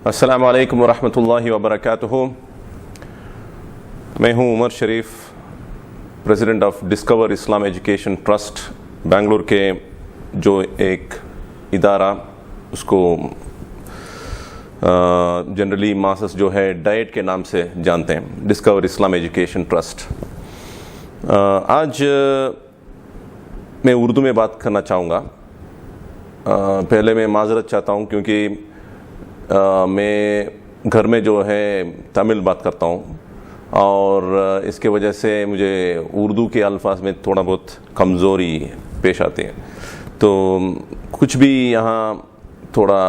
السلام علیکم ورحمۃ اللہ وبرکاتہ. میں ہوں Umar Sharif, president of discover Islam education trust Bangalore کے جو ایک ادارہ اس کو جنرلی ماسس جو ہے ڈائٹ کے نام سے جانتے ہیں، ڈسکور اسلام ایجوکیشن ٹرسٹ. آج میں اردو میں بات کرنا چاہوں گا. پہلے میں معذرت چاہتا ہوں کیونکہ میں گھر میں جو ہے تامل بات کرتا ہوں اور اس کے وجہ سے مجھے اردو کے الفاظ میں تھوڑا بہت کمزوری پیش آتی ہے. تو کچھ بھی یہاں تھوڑا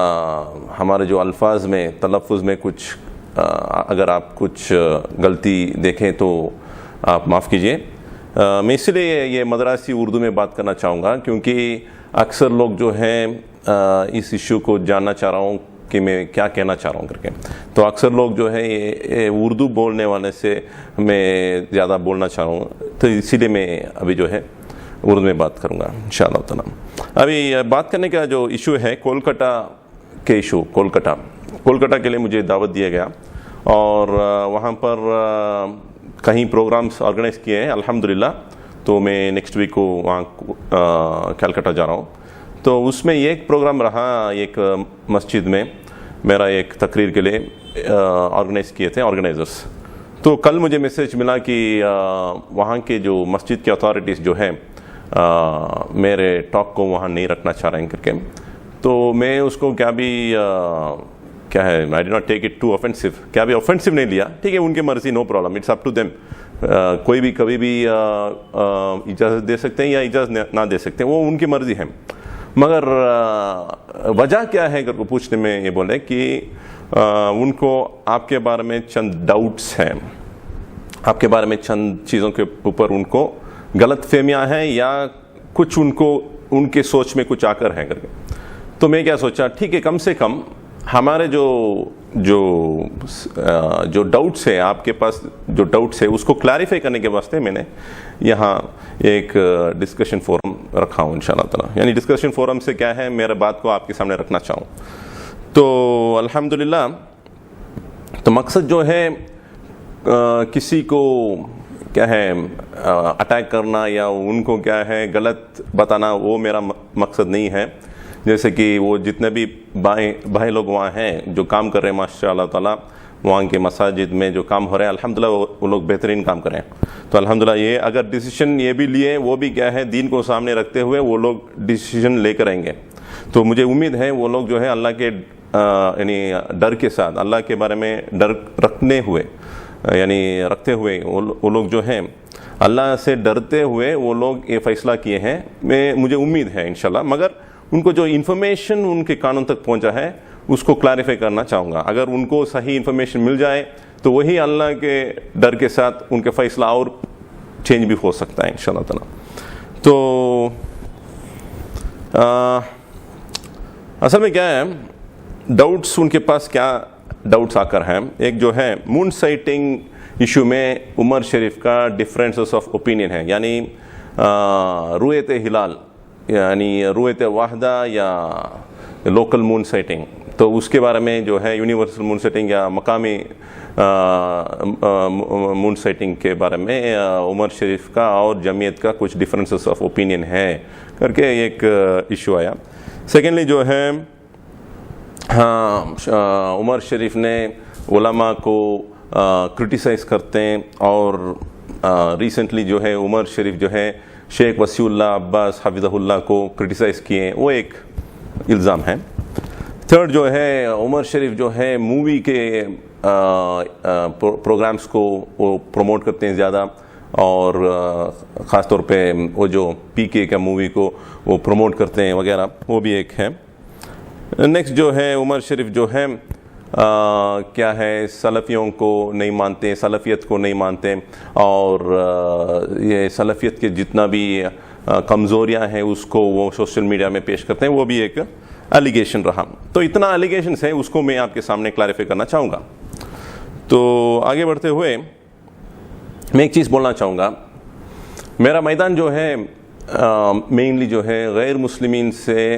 ہمارے جو الفاظ میں تلفظ میں کچھ اگر آپ کچھ غلطی دیکھیں تو آپ معاف کیجئے. میں اس لیے یہ مدراسی اردو میں بات کرنا چاہوں گا کیونکہ اکثر لوگ جو ہیں اس ایشو کو جاننا چاہ رہا ہوں کہ میں کیا کہنا چاہ رہا ہوں کر کے. تو اکثر لوگ جو ہے یہ اردو بولنے والے سے میں زیادہ بولنا چاہ رہا ہوں، تو اسی لیے میں ابھی جو ہے اردو میں بات کروں گا انشاءاللہ تعالی. ابھی بات کرنے کا جو ایشو ہے کولکتہ کے ایشو. کولکتہ کے لیے مجھے دعوت دیا گیا اور وہاں پر کہیں پروگرامز آرگنائز کیے ہیں الحمدللہ. تو میں نیکسٹ ویک کو وہاں کلکتہ جا رہا ہوں. تو اس میں ایک پروگرام رہا، ایک مسجد میں میرا ایک تقریر کے لیے آرگنائز کیے تھے آرگنائزرز. تو کل مجھے میسیج ملا کہ وہاں کے جو مسجد کے اتھارٹیز جو ہیں میرے ٹاک کو وہاں نہیں رکھنا چاہ رہے ہیں کر کے. تو میں اس کو کیا ہے I do not take it to offensive, کیا بھی آفینسو نہیں لیا. ٹھیک ہے، ان کی مرضی، no problem, it's up to them. کوئی بھی کبھی بھی اجازت دے سکتے ہیں یا اجازت نہ دے سکتے ہیں، وہ ان کی مرضی ہے. مگر وجہ کیا ہے اگر کو پوچھنے میں یہ بولے کہ ان کو آپ کے بارے میں چند ڈاؤٹس ہیں، آپ کے بارے میں چند چیزوں کے اوپر ان کو غلط فہمیاں ہیں یا کچھ ان کے سوچ میں کچھ آ کر ہے کر کے. تو میں کیا سوچا، ٹھیک ہے کم سے کم ہمارے جو ڈاؤٹس ہے، آپ کے پاس جو ڈاؤٹس ہے اس کو کلیریفائی کرنے کے واسطے میں نے یہاں ایک ڈسکشن فورم رکھا ہوں انشاءاللہ تعالی. یعنی ڈسکشن فورم سے کیا ہے، میرے بات کو آپ کے سامنے رکھنا چاہوں. تو الحمدللہ تو مقصد جو ہے کسی کو کیا ہے اٹیک کرنا یا ان کو کیا ہے غلط بتانا، وہ میرا مقصد نہیں ہے. جیسے کہ وہ جتنے بھی بھائی لوگ وہاں ہیں جو کام کر رہے ہیں ماشاء اللہ تعالیٰ، وہاں کے مساجد میں جو کام ہو رہے ہیں الحمدللہ وہ لوگ بہترین کام کریں. تو الحمدللہ یہ اگر ڈیسیشن یہ بھی لیے، وہ بھی کیا ہے دین کو سامنے رکھتے ہوئے وہ لوگ ڈیسیشن لے کر آئیں گے. تو مجھے امید ہے وہ لوگ جو ہے اللہ کے یعنی ڈر کے ساتھ، اللہ کے بارے میں ڈر رکھتے ہوئے وہ لوگ جو ہیں اللہ سے ڈرتے ہوئے وہ لوگ یہ فیصلہ کیے ہیں. مجھے امید ہے انشاءاللہ. مگر ان کو جو انفارمیشن ان کے کانوں تک پہنچا ہے اس کو کلیریفائی کرنا چاہوں گا. اگر ان کو صحیح انفارمیشن مل جائے تو وہی اللہ کے ڈر کے ساتھ ان کے فیصلہ اور چینج بھی ہو سکتا ہے انشاءاللہ تعالی. تو اصل میں کیا ہے، ڈاؤٹس ان کے پاس کیا ڈاؤٹس آ کر ہیں. ایک جو ہے مون سائٹنگ ایشو میں عمر شریف کا ڈفرینسز آف اوپینین ہے، یعنی رؤیت ہلال، یعنی رؤیت واحدہ یا لوکل مون سائٹنگ. تو اس کے بارے میں جو ہے یونیورسل مون سائٹنگ یا مقامی مون سائٹنگ کے بارے میں عمر شریف کا اور جمعیت کا کچھ ڈفرینسز آف اوپینین ہے کر کے ایک ایشو آیا. سیکنڈلی جو ہے عمر شریف نے علماء کو کرٹیسائز کرتے ہیں اور ریسنٹلی جو ہے عمر شریف جو ہے شیخ وسیع اللہ عباس حفظہ اللہ کو کرٹیسائز کیے ہیں، وہ ایک الزام ہے. تھرڈ جو ہے عمر شریف جو ہے مووی کے پروگرامز کو وہ پروموٹ کرتے ہیں زیادہ، اور خاص طور پہ وہ جو PK کا مووی کو وہ پروموٹ کرتے ہیں وغیرہ، وہ بھی ایک ہے. نیکسٹ جو ہے عمر شریف جو ہے کیا ہے سلفیوں کو نہیں مانتے، سلفیت کو نہیں مانتے، اور یہ سلفیت کے جتنا بھی کمزوریاں ہیں اس کو وہ سوشل میڈیا میں پیش کرتے ہیں، وہ بھی ایک الیگیشن رہا. تو اتنا الیگیشنز ہیں، اس کو میں آپ کے سامنے کلیریفائی کرنا چاہوں گا. تو آگے بڑھتے ہوئے میں ایک چیز بولنا چاہوں گا. میرا میدان جو ہے مینلی جو ہے غیر مسلمین سے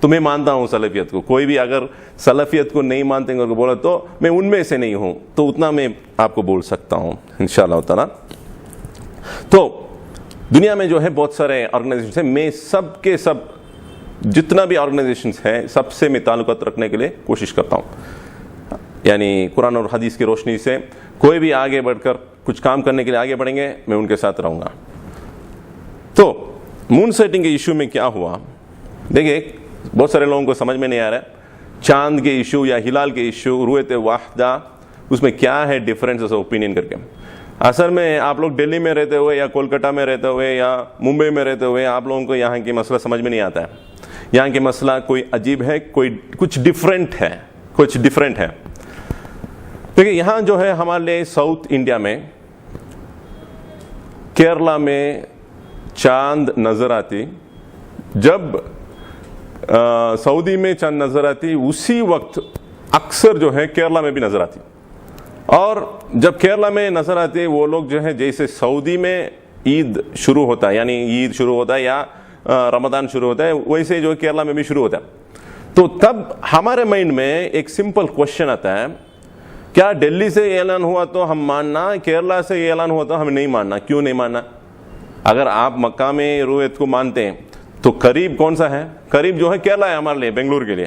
تو میں مانتا ہوں سلفیت کو. کوئی بھی اگر سلفیت کو نہیں مانتے ہیں بولا تو میں ان میں سے نہیں ہوں, تو اتنا میں آپ کو بول سکتا ہوں انشاءاللہ تعالیٰ. تو دنیا میں جو ہے بہت سارے آرگنائزیشنس ہیں, میں سب کے سب جتنا بھی آرگنائزیشنس ہیں سب سے میں تعلقات رکھنے کے لیے کوشش کرتا ہوں. یعنی قرآن اور حدیث کی روشنی سے کوئی بھی آگے بڑھ کر کچھ کام کرنے کے لیے آگے بڑھیں گے, میں ان کے ساتھ رہوں گا. تو مون سیٹنگ کے ایشو میں کیا ہوا, دیکھیے بہت سارے لوگوں کو سمجھ میں نہیں آ رہا ہے چاند کے ایشو یا ہلال کے ایشو, رویت واحدہ, اس میں کیا ہے ڈفرینس آف اوپینین کر کے. اصل میں آپ لوگ دلی میں رہتے ہوئے یا کولکتہ میں رہتے ہوئے یا ممبئی میں رہتے ہوئے آپ لوگوں کو یہاں کی مسئلہ سمجھ میں نہیں آتا ہے. یہاں کے مسئلہ کوئی عجیب ہے, کوئی کچھ ڈفرینٹ ہے. دیکھیے یہاں جو ہے ہمارے لیے ساؤتھ انڈیا میں کیرلا میں چاند نظر آتی, جب سعودی میں چاند نظر آتی اسی وقت اکثر جو ہے کیرلا میں بھی نظر آتی. اور جب کیرلا میں نظر آتی وہ لوگ جو ہے جیسے سعودی میں عید شروع ہوتا ہے, یعنی عید شروع ہوتا ہے یا رمضان شروع ہوتا ہے, ویسے جو کیرلا میں بھی شروع ہوتا ہے. تو تب ہمارے مائنڈ میں ایک سمپل کوشچن آتا ہے, کیا دلی سے یہ اعلان ہوا تو ہم ماننا, کیرلا سے یہ اعلان ہوا تو ہم نہیں ماننا؟ کیوں نہیں ماننا؟ اگر آپ مکہ میں رویت کو مانتے ہیں تو قریب کون سا ہے؟ قریب جو ہے کیرلا ہے ہمارے لیے, بنگلور کے لیے.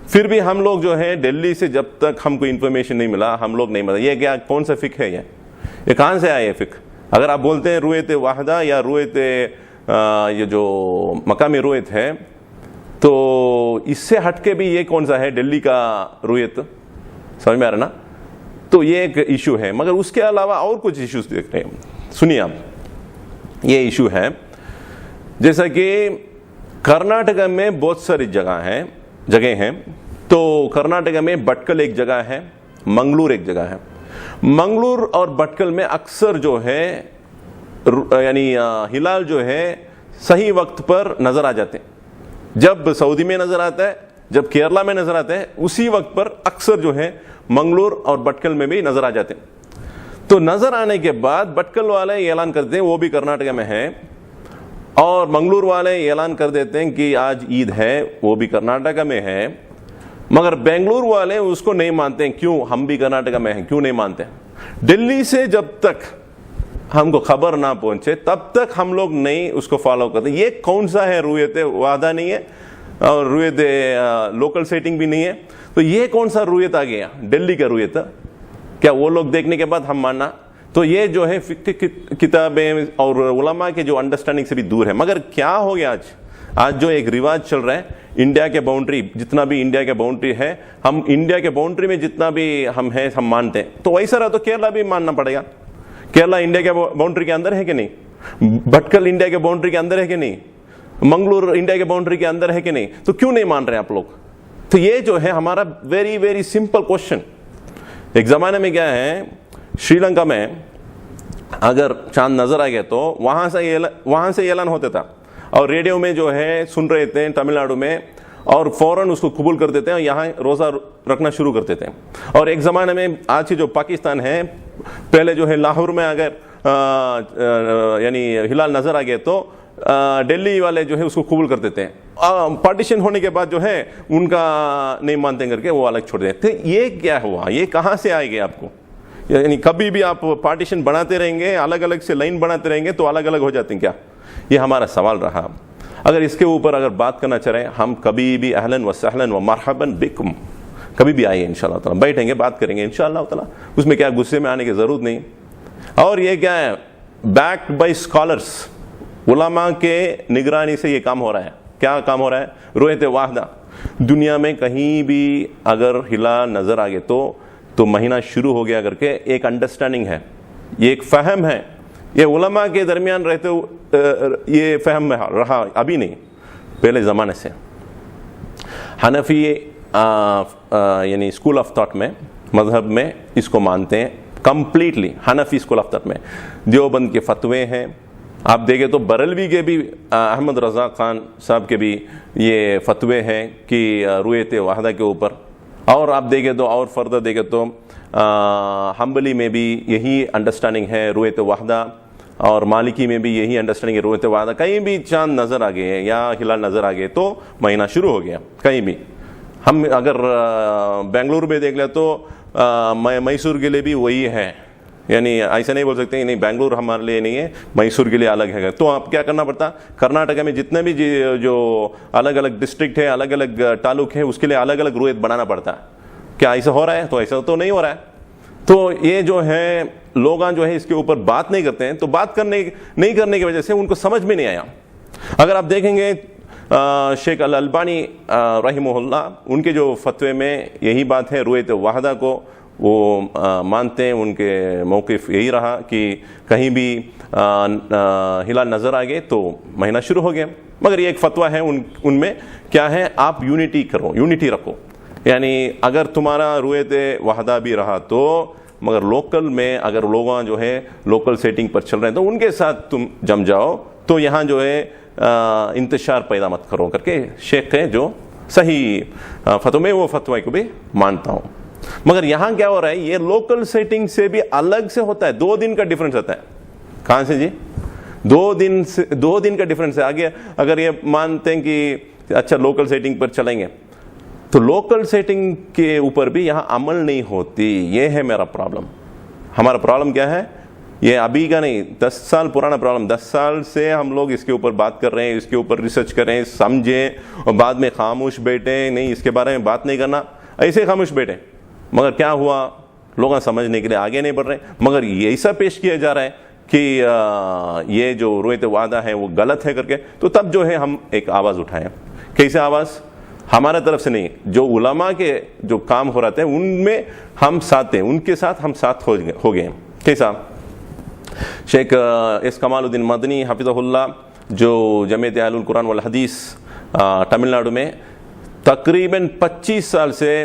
پھر بھی ہم لوگ جو ہے دلی سے جب تک ہم کو انفارمیشن نہیں ملا ہم لوگ نہیں ملا. یہ کیا کون سا فقہ ہے یہ کہاں سے آیا یہ فقہ؟ اگر آپ بولتے ہیں رویت واحدہ یا رویت یہ جو مقامی رویت ہے, تو اس سے ہٹ کے بھی یہ کون سا ہے دلی کا رویت؟ سمجھ میں آ رہا نا؟ تو یہ ایک ایشو ہے. مگر اس کے علاوہ اور کچھ ایشوز دیکھ رہے ہیں, سنیے آپ. یہ ایشو ہے جیسا کہ کرناٹکا میں بہت ساری جگہیں ہیں. تو کرناٹکا میں بٹکل ایک جگہ ہے, منگلور ایک جگہ ہے. منگلور اور بٹکل میں اکثر جو ہے یعنی ہلال جو ہے صحیح وقت پر نظر آ جاتے ہیں. جب سعودی میں نظر آتا ہے, جب کیرلا میں نظر آتا ہے, اسی وقت پر اکثر جو ہے منگلور اور بٹکل میں بھی نظر آ جاتے ہیں. تو نظر آنے کے بعد بٹکل والے یہ اعلان کرتے ہیں, وہ بھی کرناٹکا میں ہے, اور منگلور والے یہ اعلان کر دیتے ہیں کہ آج عید ہے, وہ بھی کرناٹکا میں ہے. مگر بنگلور والے اس کو نہیں مانتے ہیں. کیوں؟ ہم بھی کرناٹکا میں ہیں, کیوں نہیں مانتے؟ دلی سے جب تک ہم کو خبر نہ پہنچے تب تک ہم لوگ نہیں اس کو فالو کرتے. یہ کون سا ہے؟ رویت واحدہ نہیں ہے اور رویت لوکل سیٹنگ بھی نہیں ہے. تو یہ کون سا رویت آ گیا؟ دلی کا رویت. کیا وہ لوگ دیکھنے کے بعد ہم ماننا؟ تو یہ جو ہے فقہ کتابیں اور علماء کے جو انڈرسٹینڈنگ سے بھی دور ہے. مگر کیا ہو گیا آج جو ایک رواج چل رہا ہے, انڈیا کے باؤنڈری جتنا بھی انڈیا کے باؤنڈری ہے, ہم انڈیا کے باؤنڈری میں جتنا بھی ہم ہیں ہم مانتے ہیں. تو ویسا رہا تو کیرلا بھی ماننا پڑے گا. کیرلا انڈیا کے باؤنڈری کے اندر ہے کہ نہیں؟ بٹکل انڈیا کے باؤنڈری کے اندر ہے کہ نہیں؟ منگلور انڈیا کے باؤنڈری کے اندر ہے کہ نہیں؟ تو کیوں نہیں مان رہے آپ لوگ؟ تو یہ جو ہے ہمارا ویری ویری سمپل کوشچن. ایک زمانے میں کیا ہے, شری لنکا میں اگر چاند نظر آ گیا تو وہاں سے اعلان ہوتا تھا, اور ریڈیو میں جو ہے سن رہے تھے تمل ناڈو میں, اور فوراً اس کو قبول کر دیتے ہیں اور یہاں روزہ رکھنا شروع کر دیتے ہیں. اور ایک زمانے میں آج کی جو پاکستان ہے, پہلے جو ہے لاہور میں اگر یعنی ہلال نظر آ گیا تو دلی والے جو ہے اس کو قبول کر دیتے ہیں. پارٹیشن ہونے کے بعد جو ہے ان کا نہیں مانتے کر کے وہ الگ چھوڑ دیتے. یہ کیا ہوا؟ یہ کہاں سے آئے گا آپ کو؟ یعنی کبھی بھی آپ پارٹیشن بناتے رہیں گے, الگ الگ سے لائن بناتے رہیں گے تو الگ الگ ہو جاتے ہیں کیا؟ یہ ہمارا سوال رہا. اگر اس کے اوپر اگر بات کرنا چاہیں, ہم کبھی بھی اہلاً و سہلاً و مرحباً بکم, کبھی بھی آئیے انشاءاللہ تعالیٰ, بیٹھیں گے بات کریں گے انشاءاللہ تعالیٰ. اس میں کیا غصے میں آنے کی ضرورت نہیں. اور یہ کیا ہے, بیکڈ بائی اسکالرس, علماء کے نگرانی سے یہ کام ہو رہا ہے. کیا کام ہو رہا ہے؟ رویت واحدہ. دنیا میں کہیں بھی اگر ہلال نظر آ گئے تو مہینہ شروع ہو گیا کر کے ایک انڈرسٹینڈنگ ہے, یہ ایک فہم ہے. یہ علماء کے درمیان رہتے یہ فہم رہا, ابھی نہیں, پہلے زمانے سے. حنفی یعنی اسکول آف تھاٹ میں, مذہب میں اس کو مانتے ہیں completely. Hanafi school of thought میں دیوبند کے فتوے ہیں. آپ دیکھیں تو بریلوی کے بھی احمد رضا خان صاحب کے بھی یہ فتوے ہیں کہ رویت واحدہ کے اوپر. اور آپ دیکھیں تو اور فردر دیکھیں تو حنبلی میں بھی یہی انڈرسٹینڈنگ ہے رویت واحدہ. اور مالکی میں بھی یہی انڈرسٹینڈنگ ہے رویت وعدہ. کہیں بھی چاند نظر آ گئے یا ہلال نظر آ گئے تو مہینہ شروع ہو گیا. کہیں بھی ہم اگر بنگلور میں دیکھ لیں تو میسور کے لیے بھی وہی ہے, یعنی ایسا نہیں بول سکتے کہ نہیں بنگلور ہمارے لیے نہیں ہے, میسور کے لیے الگ ہے. تو آپ کیا کرنا پڑتا, کرناٹک میں جتنے بھی جو الگ الگ ڈسٹرکٹ ہے, الگ الگ تعلق ہے, اس کے لیے الگ الگ رویت بنانا پڑتا ہے. کیا ایسا ہو رہا ہے؟ تو ایسا تو نہیں ہو رہا ہے. تو یہ جو ہے لوگ جو ہے اس کے اوپر بات نہیں کرتے ہیں, تو بات نہیں کرنے کی وجہ سے ان کو سمجھ میں نہیں آیا. اگر آپ دیکھیں گے شیخ الالبانی رحمہ اللہ, ان کے جو فتوے میں یہی بات ہے, رویت وحدہ کو وہ مانتے ہیں. ان کے موقف یہی رہا کہ کہیں بھی ہلال نظر آ گئے تو مہینہ شروع ہو گیا. مگر یہ ایک فتویٰ ہے ان میں, کیا ہے, آپ یونٹی رکھو. یعنی اگر تمہارا رویت وحدہ بھی رہا تو مگر لوکل میں اگر لوگ جو ہے لوکل سیٹنگ پر چل رہے ہیں تو ان کے ساتھ تم جم جاؤ. تو یہاں جو ہے انتشار پیدا مت کرو کر کے شیخ ہے جو صحیح فتوے میں, وہ فتوے کو بھی مانتا ہوں. مگر یہاں کیا ہو رہا ہے, یہ لوکل سیٹنگ سے بھی الگ سے ہوتا ہے. 2 دن کا ڈیفرنس ہوتا ہے. کہاں سے جی؟ 2 دن کا ڈیفرنس ہے. آگے اگر یہ مانتے ہیں کہ اچھا لوکل سیٹنگ پر چلیں گے تو لوکل سیٹنگ کے اوپر بھی یہاں عمل نہیں ہوتی. یہ ہے میرا پرابلم. ہمارا پرابلم کیا ہے, یہ ابھی کا نہیں, 10 سال پرانا پرابلم. 10 سال سے ہم لوگ اس کے اوپر بات کر رہے ہیں, اس کے اوپر ریسرچ کریں, سمجھیں, اور بعد میں خاموش بیٹھیں, نہیں اس کے بارے میں بات نہیں کرنا, ایسے خاموش بیٹھیں. مگر کیا ہوا, لوگ سمجھنے کے لیے آگے نہیں بڑھ رہے. مگر یہ ایسا پیش کیا جا رہا ہے کہ یہ جو رویت وعدہ ہے وہ غلط ہے کر کے. تو تب جو ہے ہم ایک آواز اٹھائیں. کیسے آواز؟ ہمارے طرف سے نہیں, جو علماء کے جو کام ہو رہے ہیں ان میں ہم ساتھ ہیں, ان کے ساتھ ہم ساتھ ہو گئے ہیں. کیسا؟ شیخ اس کمال الدین مدنی حفظہ اللہ, جو جمعیت اہل القرآن والحدیث تمل ناڈو میں تقریباً 25 سال سے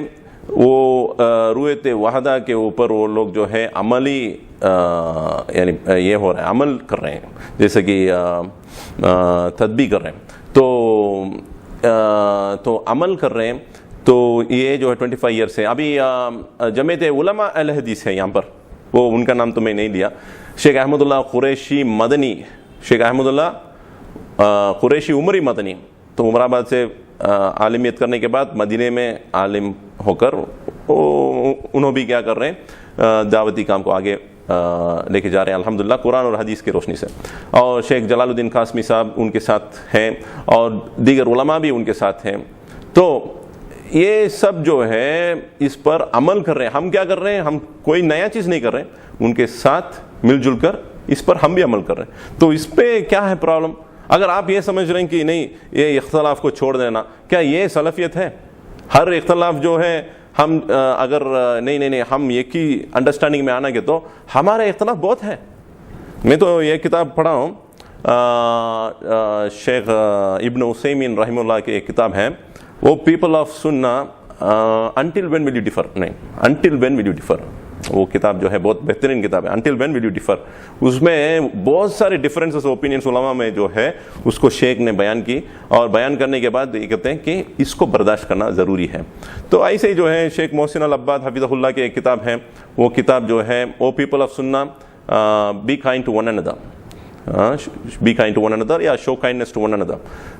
وہ رویت وحدہ کے اوپر وہ لوگ جو ہے عملی یعنی یہ ہو رہا ہے, عمل کر رہے ہیں, جیسے کہ تطبیق کر رہے ہیں. تو عمل کر رہے ہیں. تو یہ جو ہے 25 ایئر سے ابھی جمعیت علماء اہل حدیث ہے یہاں پر, وہ ان کا نام تو میں نہیں لیا. شیخ احمد اللہ قریشی مدنی, شیخ احمد اللہ قریشی عمری مدنی, تو عمر آباد سے عالمیت کرنے کے بعد مدینے میں عالم ہو کر انہوں بھی کیا کر رہے ہیں, دعوتی کام کو آگے لے کے جا رہے ہیں الحمدللہ قرآن اور حدیث کی روشنی سے. اور شیخ جلال الدین قاسمی صاحب ان کے ساتھ ہیں, اور دیگر علماء بھی ان کے ساتھ ہیں. تو یہ سب جو ہے اس پر عمل کر رہے ہیں. ہم کیا کر رہے ہیں, ہم کوئی نیا چیز نہیں کر رہے ہیں, ان کے ساتھ مل جل کر اس پر ہم بھی عمل کر رہے ہیں. تو اس پہ کیا ہے پرابلم؟ اگر آپ یہ سمجھ رہے ہیں کہ نہیں یہ اختلاف کو چھوڑ دینا, کیا یہ سلفیت ہے؟ ہر اختلاف جو ہے ہم اگر نہیں ہم ایک ہی انڈرسٹینڈنگ میں آنا گے تو ہمارے اختلاف بہت ہے. میں تو یہ کتاب پڑھا ہوں, شیخ ابن عثیمین رحمہ اللہ کی ایک کتاب ہے, وہ people of Sunnah until when will you differ, نہیں until when will you differ, وہ کتاب جو ہے بہت بہترین کتاب ہے, until when will you differ. اس میں بہت سارے ڈفرینسز اوپینینس علماء میں جو ہے اس کو شیخ نے بیان کی, اور بیان کرنے کے بعد یہ کہتے ہیں کہ اس کو برداشت کرنا ضروری ہے. تو ایسے ہی جو ہے شیخ محسن العباد حفظہ اللہ کی ایک کتاب ہے, وہ کتاب جو ہے او پیپل آف سنہ be kind to one another, be kind to one another یا show kindness to one another.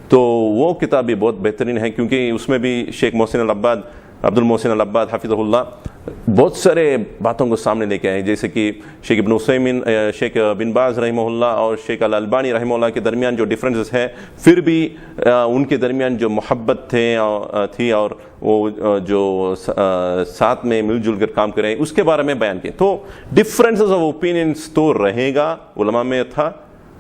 تو وہ کتاب بھی بہت بہترین ہے, کیونکہ اس میں بھی شیخ محسن العباد عبد المحسن العباد حفظہ اللہ بہت سارے باتوں کو سامنے لے کے آئے, جیسے کہ شیخ ابن عثیمین, شیخ بن باز رحمہ اللہ اور شیخ الالبانی رحمہ اللہ کے درمیان جو ڈفرینسز ہے, پھر بھی ان کے درمیان جو محبت تھی اور وہ جو ساتھ میں مل جل کر کام کریں, اس کے بارے میں بیان کیے. تو ڈفرینسز آف اوپینینس تو رہے گا, علماء میں تھا,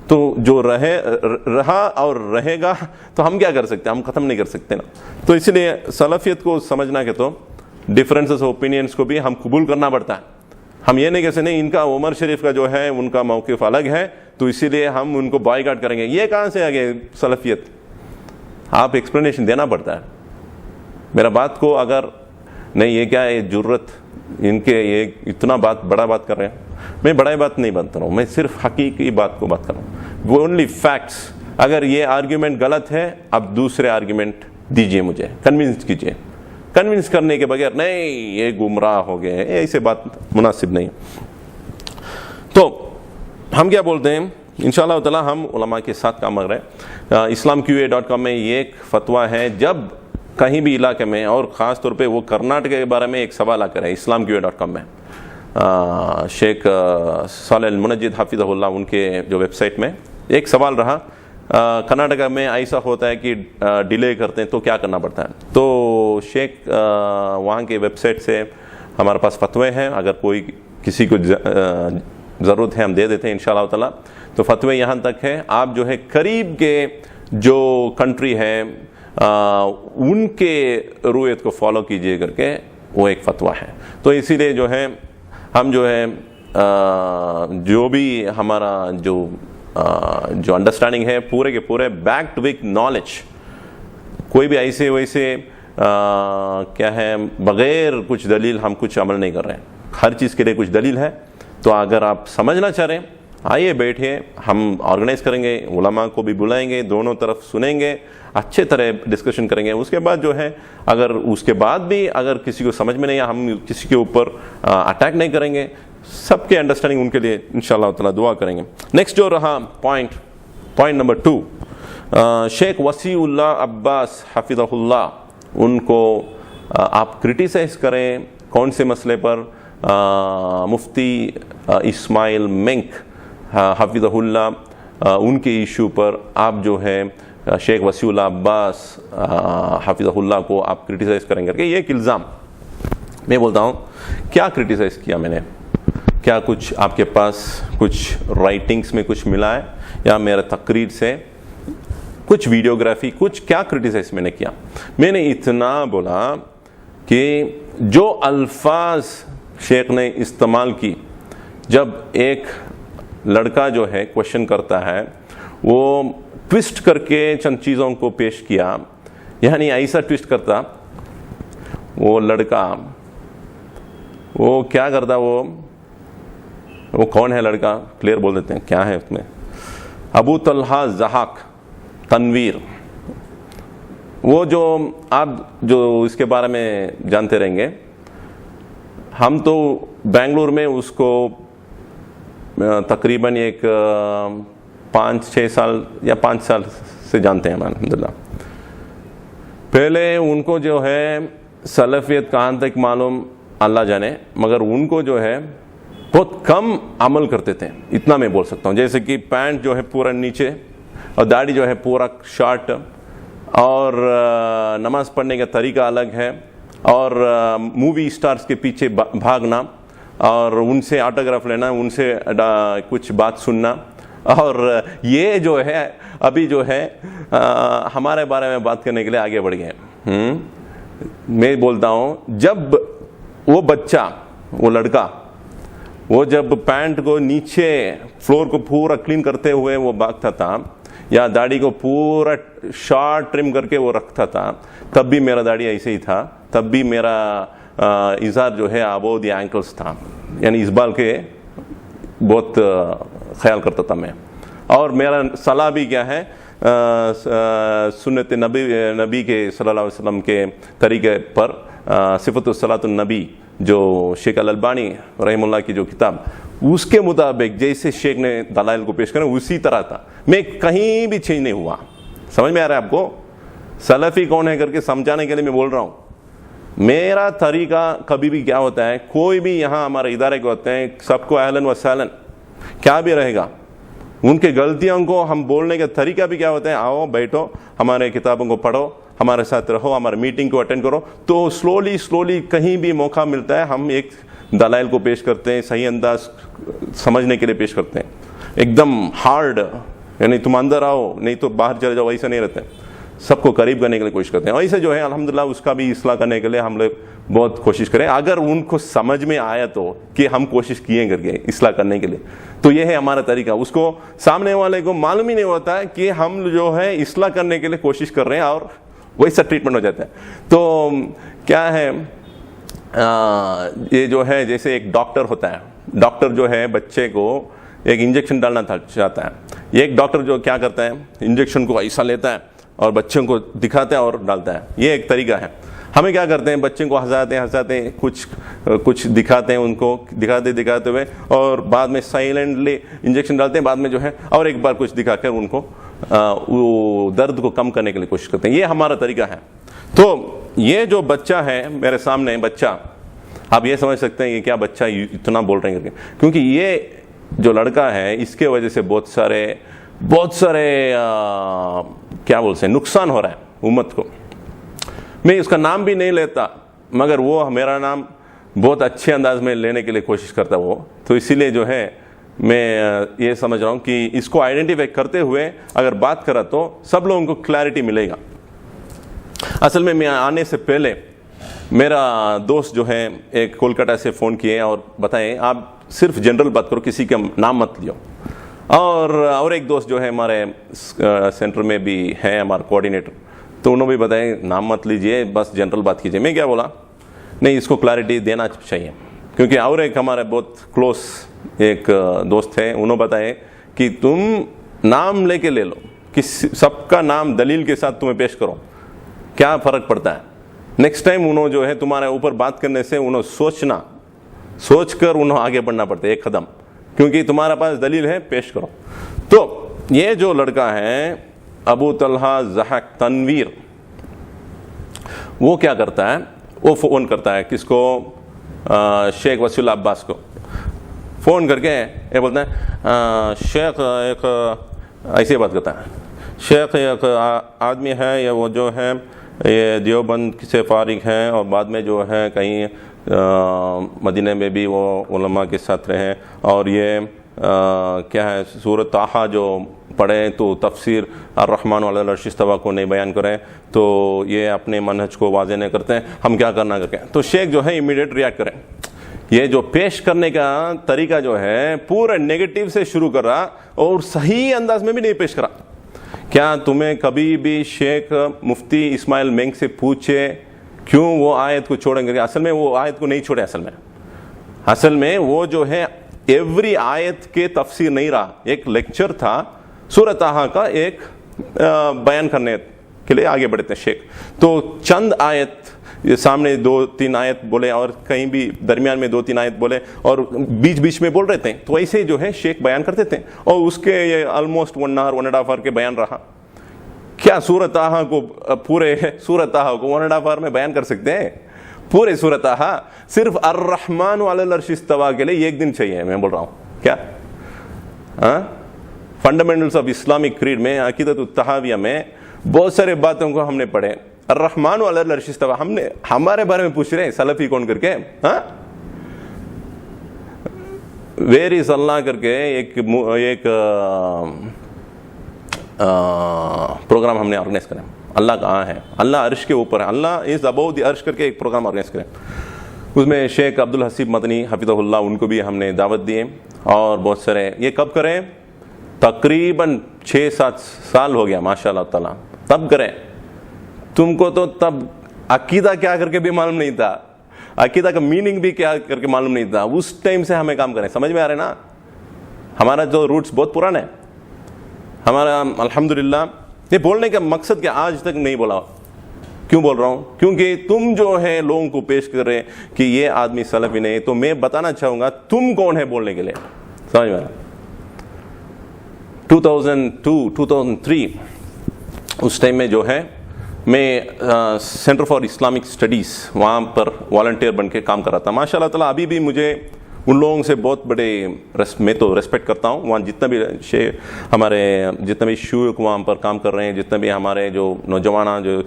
تو جو رہا اور رہے گا, تو ہم کیا کر سکتے ہیں, ہم ختم نہیں کر سکتے نا. تو اس لیے سلفیت کو سمجھنا کہ تو ڈفرینسز اوپینینس کو بھی ہم قبول کرنا پڑتا ہے. ہم یہ نہیں کہتے نہیں ان کا عمر شریف کا جو ہے ان کا موقف الگ ہے تو اسی لیے ہم ان کو بائیکاٹ کریں گے. یہ کہاں سے آگے سلفیت؟ آپ ایکسپلینیشن دینا پڑتا ہے. میرا بات کو اگر نہیں یہ کیا ہے جرت ان کے, یہ اتنا بڑا بات کر رہے ہیں, میں بڑائی بات نہیں بنتا ہوں, میں صرف حقیقی بات کو بات کر رہا ہوں, وہ اونلی فیکٹس. اگر یہ آرگیومنٹ غلط ہے, اب دوسرے آرگیومنٹ دیجئے, مجھے کنونس کیجئے. کنونس کرنے کے بغیر نہیں یہ گمراہ ہو گئے, ایسے بات مناسب نہیں. تو ہم کیا بولتے ہیں انشاءاللہ تعالی ہم علماء کے ساتھ کام کر رہے ہیں. islamqa.com میں یہ ایک فتویٰ ہے، جب کہیں بھی علاقے میں، اور خاص طور پہ وہ کرناٹک کے بارے میں ایک سوال آ کر ہے islamqa.com میں، شیخ صالح المنجد حافظہ اللہ ان کے جو ویب سائٹ میں ایک سوال رہا، کرناٹکا میں ایسا ہوتا ہے کہ ڈیلے کرتے ہیں تو کیا کرنا پڑتا ہے. تو شیخ وہاں کے ویب سائٹ سے ہمارے پاس فتوے ہیں، اگر کوئی کسی کو ضرورت ہے ہم دے دیتے ہیں انشاءاللہ تعالی. تو فتوے یہاں تک ہے، آپ جو ہے قریب کے جو کنٹری ہے ان کے رویت کو فالو کیجئے کر کے وہ ایک فتویٰ ہے. تو اسی لیے جو ہے ہم جو ہے جو بھی ہمارا جو انڈرسٹینڈنگ ہے پورے کے پورے بیکڈ وتھ نالج، کوئی بھی ایسے ویسے کیا ہے بغیر کچھ دلیل ہم کچھ عمل نہیں کر رہے ہیں. ہر چیز کے لیے کچھ دلیل ہے. تو اگر آپ سمجھنا چاہ رہے ہیں آئیے بیٹھے، ہم آرگنائز کریں گے، علماء کو بھی بلائیں گے، دونوں طرف سنیں گے، اچھے طرح ڈسکشن کریں گے. اس کے بعد جو ہے اگر اس کے بعد بھی اگر کسی کو سمجھ میں نہیں آیا، ہم کسی کے اوپر اٹیک نہیں کریں گے، سب کے انڈرسٹینڈنگ ان کے لیے انشاءاللہ تعالی دعا کریں گے. نیکسٹ جو رہا پوائنٹ نمبر 2، شیخ وسیع اللہ عباس حفظہ اللہ، ان کو آپ کرٹیسائز کریں. کون سے مسئلے پر؟ مفتی اسماعیل منک حفظہ اللہ ان کے ایشو پر آپ جو ہے شیخ وسیع اللہ عباس حفظہ اللہ کو آپ کرٹیسائز کریں کر کے یہ ایک الزام. میں بولتا ہوں کیا کرٹیسائز کیا میں نے؟ کیا کچھ آپ کے پاس کچھ رائٹنگز میں کچھ ملا ہے یا میرا تقریر سے کچھ ویڈیوگرافی کچھ کیا کرٹیسائز میں نے کیا؟ میں نے اتنا بولا کہ جو الفاظ شیخ نے استعمال کی، جب ایک لڑکا جو ہے کوشچن کرتا ہے وہ ٹوسٹ کر کے چند چیزوں کو پیش کیا، یعنی ایسا ٹوسٹ کرتا وہ لڑکا، وہ کیا کرتا، وہ کون ہے لڑکا؟ کلیئر بول دیتے ہیں کیا ہے اس میں، ابو طلحہ ضحاک تنویر. وہ جو آپ جو اس کے بارے میں جانتے رہیں گے، ہم تو بنگلور میں اس کو تقریباً ایک 5-6 سال یا 5 سال سے جانتے ہیں الحمدللہ. پہلے ان کو جو ہے سلفیت کہاں تک معلوم اللہ جانے، مگر ان کو جو ہے بہت کم عمل کرتے تھے، اتنا میں بول سکتا ہوں. جیسے کہ پینٹ جو ہے پورا نیچے اور داڑھی جو ہے پورا شارٹ، اور نماز پڑھنے کا طریقہ الگ ہے، اور مووی اسٹارز کے پیچھے بھاگنا اور ان سے آٹوگراف لینا، ان سے کچھ بات سننا. اور یہ جو ہے ابھی جو ہے ہمارے بارے میں بات کرنے کے لیے آگے بڑھ گئے. میں بولتا ہوں جب وہ بچہ، وہ لڑکا، وہ جب پینٹ کو نیچے فلور کو پورا کلین کرتے ہوئے وہ بھاگتا تھا، یا داڑھی کو پورا شارٹ ٹرم کر کے وہ رکھتا تھا، تب بھی میرا داڑھی ایسے ہی تھا، تب بھی میرا ازار جو ہے ابو دی اینکلز تھا، یعنی اس بال کے بہت خیال کرتا تھا میں. اور میرا صلاح بھی کیا ہے، سنت نبی کے صلی اللہ علیہ وسلم کے طریقے پر صفت الصلاۃ النبی جو شیخ الالبانی رحم اللہ کی جو کتاب، اس کے مطابق جیسے شیخ نے دلائل کو پیش کرا اسی طرح تھا. میں کہیں بھی چینج نہیں ہوا. سمجھ میں آ رہا ہے آپ کو؟ سلفی کون ہے کر کے سمجھانے کے لیے میں بول رہا ہوں. میرا طریقہ کبھی بھی کیا ہوتا ہے، کوئی بھی یہاں ہمارے ادارے کے ہوتے ہیں، سب کو اہلاً و سہلاً کیا بھی رہے گا، ان کے غلطیوں کو ہم بولنے کا طریقہ بھی کیا ہوتا ہے، آؤ بیٹھو ہمارے کتابوں کو پڑھو، ہمارے ساتھ رہو، ہمارے میٹنگ کو اٹینڈ کرو. تو سلولی کہیں بھی موقع ملتا ہے ہم ایک دلائل کو پیش کرتے ہیں، صحیح انداز سمجھنے کے لیے پیش کرتے ہیں. ایک دم ہارڈ، یعنی تم اندر آؤ نہیں تو باہر چلے جاؤ، ایسا نہیں رہتے. سب کو قریب کرنے کے لیے کوشش کرتے ہیں. ایسے جو ہے الحمدللہ اس کا بھی اصلاح کرنے کے لیے ہم لوگ بہت کوشش کریں. اگر ان کو سمجھ میں آیا تو کہ ہم کوشش کیے کر کے اصلاح کرنے کے لیے، تو یہ ہے ہمارا طریقہ. اس کو سامنے والے کو معلوم ہی نہیں ہوتا ہے کہ ہم جو ہے اصلاح کرنے کے لیے کوشش کر رہے ہیں، اور ویسا ٹریٹمنٹ ہو جاتا ہے. تو کیا ہے، یہ جو ہے جیسے ایک ڈاکٹر ہوتا ہے، ڈاکٹر جو ہے بچے کو ایک انجیکشن ڈالنا چاہتا ہے. یہ ایک ڈاکٹر جو کیا کرتا ہے، انجیکشن کو ایسا لیتا ہے اور بچوں کو دکھاتا ہے اور ڈالتا ہے. یہ ایک طریقہ ہے. ہمیں کیا کرتے ہیں, بچے کو ہنساتے ہیں, کچھ دکھاتے ہیں ان کو, دکھاتے ہوئے, اور بعد میں سائلنٹلی انجیکشن ڈالتے ہیں, بعد میں جو ہے اور ایک بار کچھ دکھا کر ان کو وہ درد کو کم کرنے کے لیے کوشش کرتے ہیں. یہ ہمارا طریقہ ہے. تو یہ جو بچہ ہے میرے سامنے, بچہ, آپ یہ سمجھ سکتے ہیں کہ کیا بچہ اتنا بول رہے ہیں کر کے, کیونکہ یہ جو لڑکا ہے اس کے وجہ سے بہت سارے کیا بولتے ہیں نقصان ہو رہا ہے امت کو. میں اس کا نام بھی نہیں لیتا, مگر وہ میرا نام بہت اچھے انداز میں لینے کے لیے کوشش کرتا وہ, تو اسی لیے جو ہے میں یہ سمجھ رہا ہوں کہ اس کو آئیڈینٹیفائی کرتے ہوئے اگر بات کرا تو سب لوگوں کو کلیئرٹی ملے گا. اصل میں آنے سے پہلے میرا دوست جو ہے ایک کولکاتہ سے فون کیے اور بتائیں آپ صرف جنرل بات کرو, کسی کا نام مت لیو. اور ایک دوست جو ہے ہمارے سینٹر میں بھی ہے, ہمارا کوآرڈینیٹر, تو انہوں نے بھی بتائیں نام مت لیجئے, بس جنرل بات کیجئے. میں کیا بولا, نہیں اس کو کلیئرٹی دینا چاہیے, کیونکہ اور ایک ہمارے بہت کلوز ایک دوست ہے, انہوں بتائے کہ تم نام لے کے لے لو, کہ سب کا نام دلیل کے ساتھ تمہیں پیش کرو, کیا فرق پڑتا ہے. نیکسٹ ٹائم انہوں جو ہے تمہارے اوپر بات کرنے سے انہوں سوچ کر انہوں آگے بڑھنا پڑتا ہے ایک قدم, کیونکہ تمہارا پاس دلیل ہے, پیش کرو. تو یہ جو لڑکا ہے ابو طلحہ ضحاک تنویر, وہ کیا کرتا ہے, وہ فون کرتا ہے کس کو, شیخ وسیع اللہ عباس کو فون کر کے یہ بولتا ہے, شیخ ایک ایسے بات کرتا ہے, شیخ ایک آدمی ہے یا وہ جو ہے یہ دیوبند سے فارغ ہیں اور بعد میں جو ہے کہیں مدینہ میں بھی وہ علماء کے ساتھ رہے, اور یہ کیا ہے سورۃ طٰہٰ جو پڑھیں تو تفسیر الرحمن علی العرش استویٰ کو نہیں بیان کریں, تو یہ اپنے منہج کو واضح نہیں کرتے ہیں, ہم کیا کرنا کر کے. تو شیخ جو ہے امیڈیٹ ریاکٹ کریں. یہ جو پیش کرنے کا طریقہ جو ہے پورا نیگیٹو سے شروع کر رہا اور صحیح انداز میں بھی نہیں پیش کرا. کیا تمہیں کبھی بھی شیخ مفتی اسماعیل مینگ سے پوچھے کیوں وہ آیت کو چھوڑیں گے؟ اصل میں وہ آیت کو نہیں چھوڑے, اصل میں وہ جو ہے ایوری آیت کے تفسیر نہیں رہا, ایک لیکچر تھا سورۃ طٰہٰ کا ایک بیان کرنے کے لیے آگے بڑھتے ہیں شیخ. تو چند آیت سامنے 2-3 آیت بولے اور کہیں بھی درمیان میں 2-3 آیت بولے اور بیچ میں بول رہے تھے, تو ایسے جو ہے شیخ بیان کرتے تھے, اور اس کے یہ آلموسٹ 1.5 hour کے بیان رہا. کیا سورۃ طٰہٰ کو پورے سورۃ طٰہٰ کو 1.5 hour میں بیان کر سکتے ہیں؟ پورے سورۃ طٰہٰ صرف الرحمن علی العرش استویٰ کے لیے 1 دن چاہیے. میں بول رہا ہوں کیا فنڈامنٹلس آف اسلامک کریڈ میں عقیدۃ الطحاویہ میں بہت سارے باتوں کو ہم نے پڑھے. الرحمن علی العرش استویٰ ہم نے ہمارے بارے میں پوچھ رہے ہیں سلفی کون کر کے, ویر از اللہ کر کے ایک پروگرام ہم نے آرگنائز کرا. اللہ کہاں ہے, اللہ عرش کے اوپر ہے, اللہ از ابو دی عرش کر کے ایک پروگرام آرگنائز کریں. اس میں شیخ عبدالحسیب مدنی حفظہ اللہ ان کو بھی ہم نے دعوت دیے, اور بہت سارے. یہ کب کریں؟ تقریباً 6-7 سال ہو گیا ماشاء اللہ تعالیٰ. تب کریں. تم کو تو تب عقیدہ کیا کر کے بھی معلوم نہیں تھا, عقیدہ کا میننگ بھی کیا کر کے معلوم نہیں تھا. اس ٹائم سے ہمیں کام کریں, سمجھ میں آ رہے نا. ہمارا جو روٹس بہت پرانا ہے ہمارا الحمدللہ. یہ بولنے کا مقصد کہ آج تک نہیں بولا. کیوں بول رہا ہوں؟ کیونکہ تم جو ہے لوگوں کو پیش کر رہے کہ یہ آدمی سلفی نہیں, تو میں بتانا چاہوں گا تم کون ہے بولنے کے لیے. سمجھ میں 2002-2003 اس ٹائم میں جو ہے میں سینٹر فار اسلامک اسٹڈیز وہاں پر والنٹیئر بن کے کام کر رہا تھا. ماشاء اللہ تعالیٰ ابھی بھی مجھے ان لوگوں سے بہت بڑے میں تو ریسپیکٹ کرتا ہوں. وہاں جتنا بھی ہمارے جتنے بھی شیوخ وہاں پر کام کر رہے ہیں, جتنے بھی ہمارے جو نوجوان جو,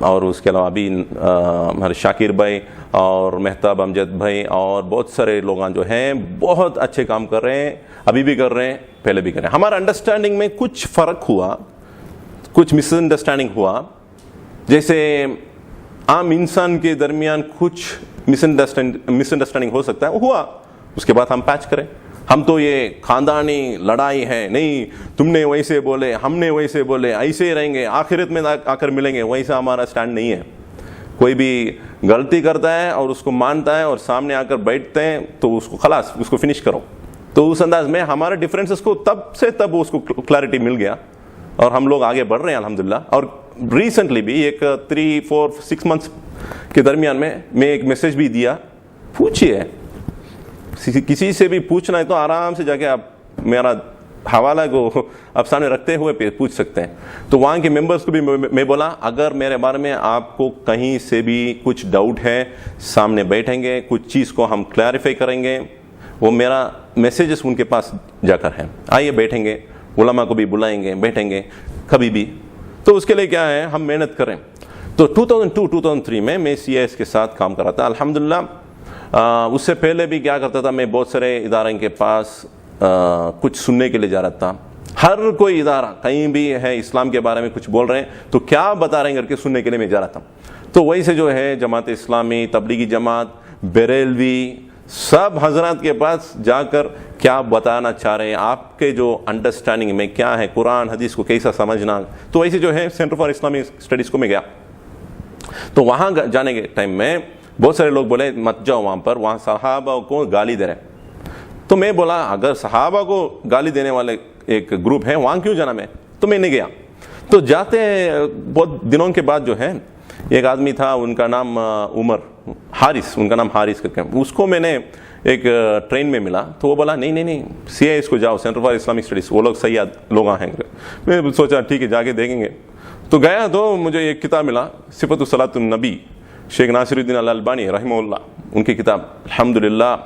اور اس کے علاوہ ابھی ہمارے شاکر بھائی اور مہتاب امجد بھائی اور بہت سارے لوگ جو ہیں بہت اچھے کام کر رہے ہیں, ابھی بھی کر رہے ہیں, پہلے بھی کر رہے ہیں. ہمارا انڈرسٹینڈنگ میں کچھ فرق ہوا, کچھ مس انڈرسٹینڈنگ ہوا. جیسے عام انسان کے درمیان کچھ مس انڈرسٹینڈنگ ہو سکتا ہے, ہوا. اس کے بعد ہم پیچ کریں. ہم تو یہ خاندانی لڑائی ہے نہیں, تم نے ویسے بولے ہم نے ویسے بولے, ایسے ہی رہیں گے, آخرت میں آ کر ملیں گے, ویسا ہمارا سٹینڈ نہیں ہے. کوئی بھی غلطی کرتا ہے اور اس کو مانتا ہے اور سامنے آ کر بیٹھتے ہیں تو اس کو خلاص اس کو فنش کرو. تو اس انداز میں ہمارے ڈفرینسز کو تب اس کو کلیئرٹی مل گیا, اور ہم لوگ آگے بڑھ رہے ہیں الحمدللہ. اور ریسنٹلی بھی ایک 3-4-6 months کے درمیان میں ایک میسج بھی دیا. پوچھیے, کسی سے بھی پوچھنا ہے تو آرام سے جا کے آپ میرا حوالہ کو آپ سامنے رکھتے ہوئے پوچھ سکتے ہیں. تو وہاں کے ممبرس کو بھی میں بولا اگر میرے بارے میں آپ کو کہیں سے بھی کچھ ڈاؤٹ ہے, سامنے بیٹھیں گے, کچھ چیز کو ہم کلیریفائی کریں گے. وہ میرا میسیجز ان کے پاس جا کر ہے, آئیے بیٹھیں گے, علماء کو بھی بلائیں گے, بیٹھیں گے کبھی بھی. تو اس کے لیے کیا ہے, ہم محنت کریں. تو 2002-2003 میں CIS کے ساتھ کام کر رہا تھا الحمدللہ. اس سے پہلے بھی کیا کرتا تھا, میں بہت سارے ادارے کے پاس کچھ سننے کے لیے جا رہا تھا. ہر کوئی ادارہ کہیں بھی ہے اسلام کے بارے میں کچھ بول رہے ہیں تو کیا بتا رہے ہیں کر کے سننے کے لیے میں جا رہا تھا. تو وہی سے جو ہے جماعت اسلامی, تبلیغی جماعت, بریلوی, سب حضرات کے پاس جا کر کیا بتانا چاہ رہے ہیں, آپ کے جو انڈرسٹینڈنگ میں کیا ہے, قرآن حدیث کو کیسا سمجھنا. تو ویسے جو ہے سینٹر فار اسلامک اسٹڈیز کو میں گیا. تو وہاں جانے کے ٹائم میں بہت سارے لوگ بولے مت جاؤ وہاں پر, وہاں صحابہ کو گالی دے رہے. تو میں بولا اگر صحابہ کو گالی دینے والے ایک گروپ ہے وہاں کیوں جانا میں. تو میں نہیں گیا. تو جاتے بہت دنوں کے بعد جو ہے ایک آدمی تھا, ان کا نام عمر حارث, ان کا نام حارث کر کے, اس کو میں نے ایک ٹرین میں ملا. تو وہ بولا نہیں CIS کو جاؤ, سینٹر فار اسلامک اسٹڈیز, وہ لوگ صحیح لوگ ہیں. میں سوچا ٹھیک ہے جا کے دیکھیں گے. تو گیا تو مجھے ایک کتاب ملا, صفت صلاۃ النبی, شیخ ناصر الدین الالبانی رحمہ اللہ, ان کی کتاب. الحمدللہ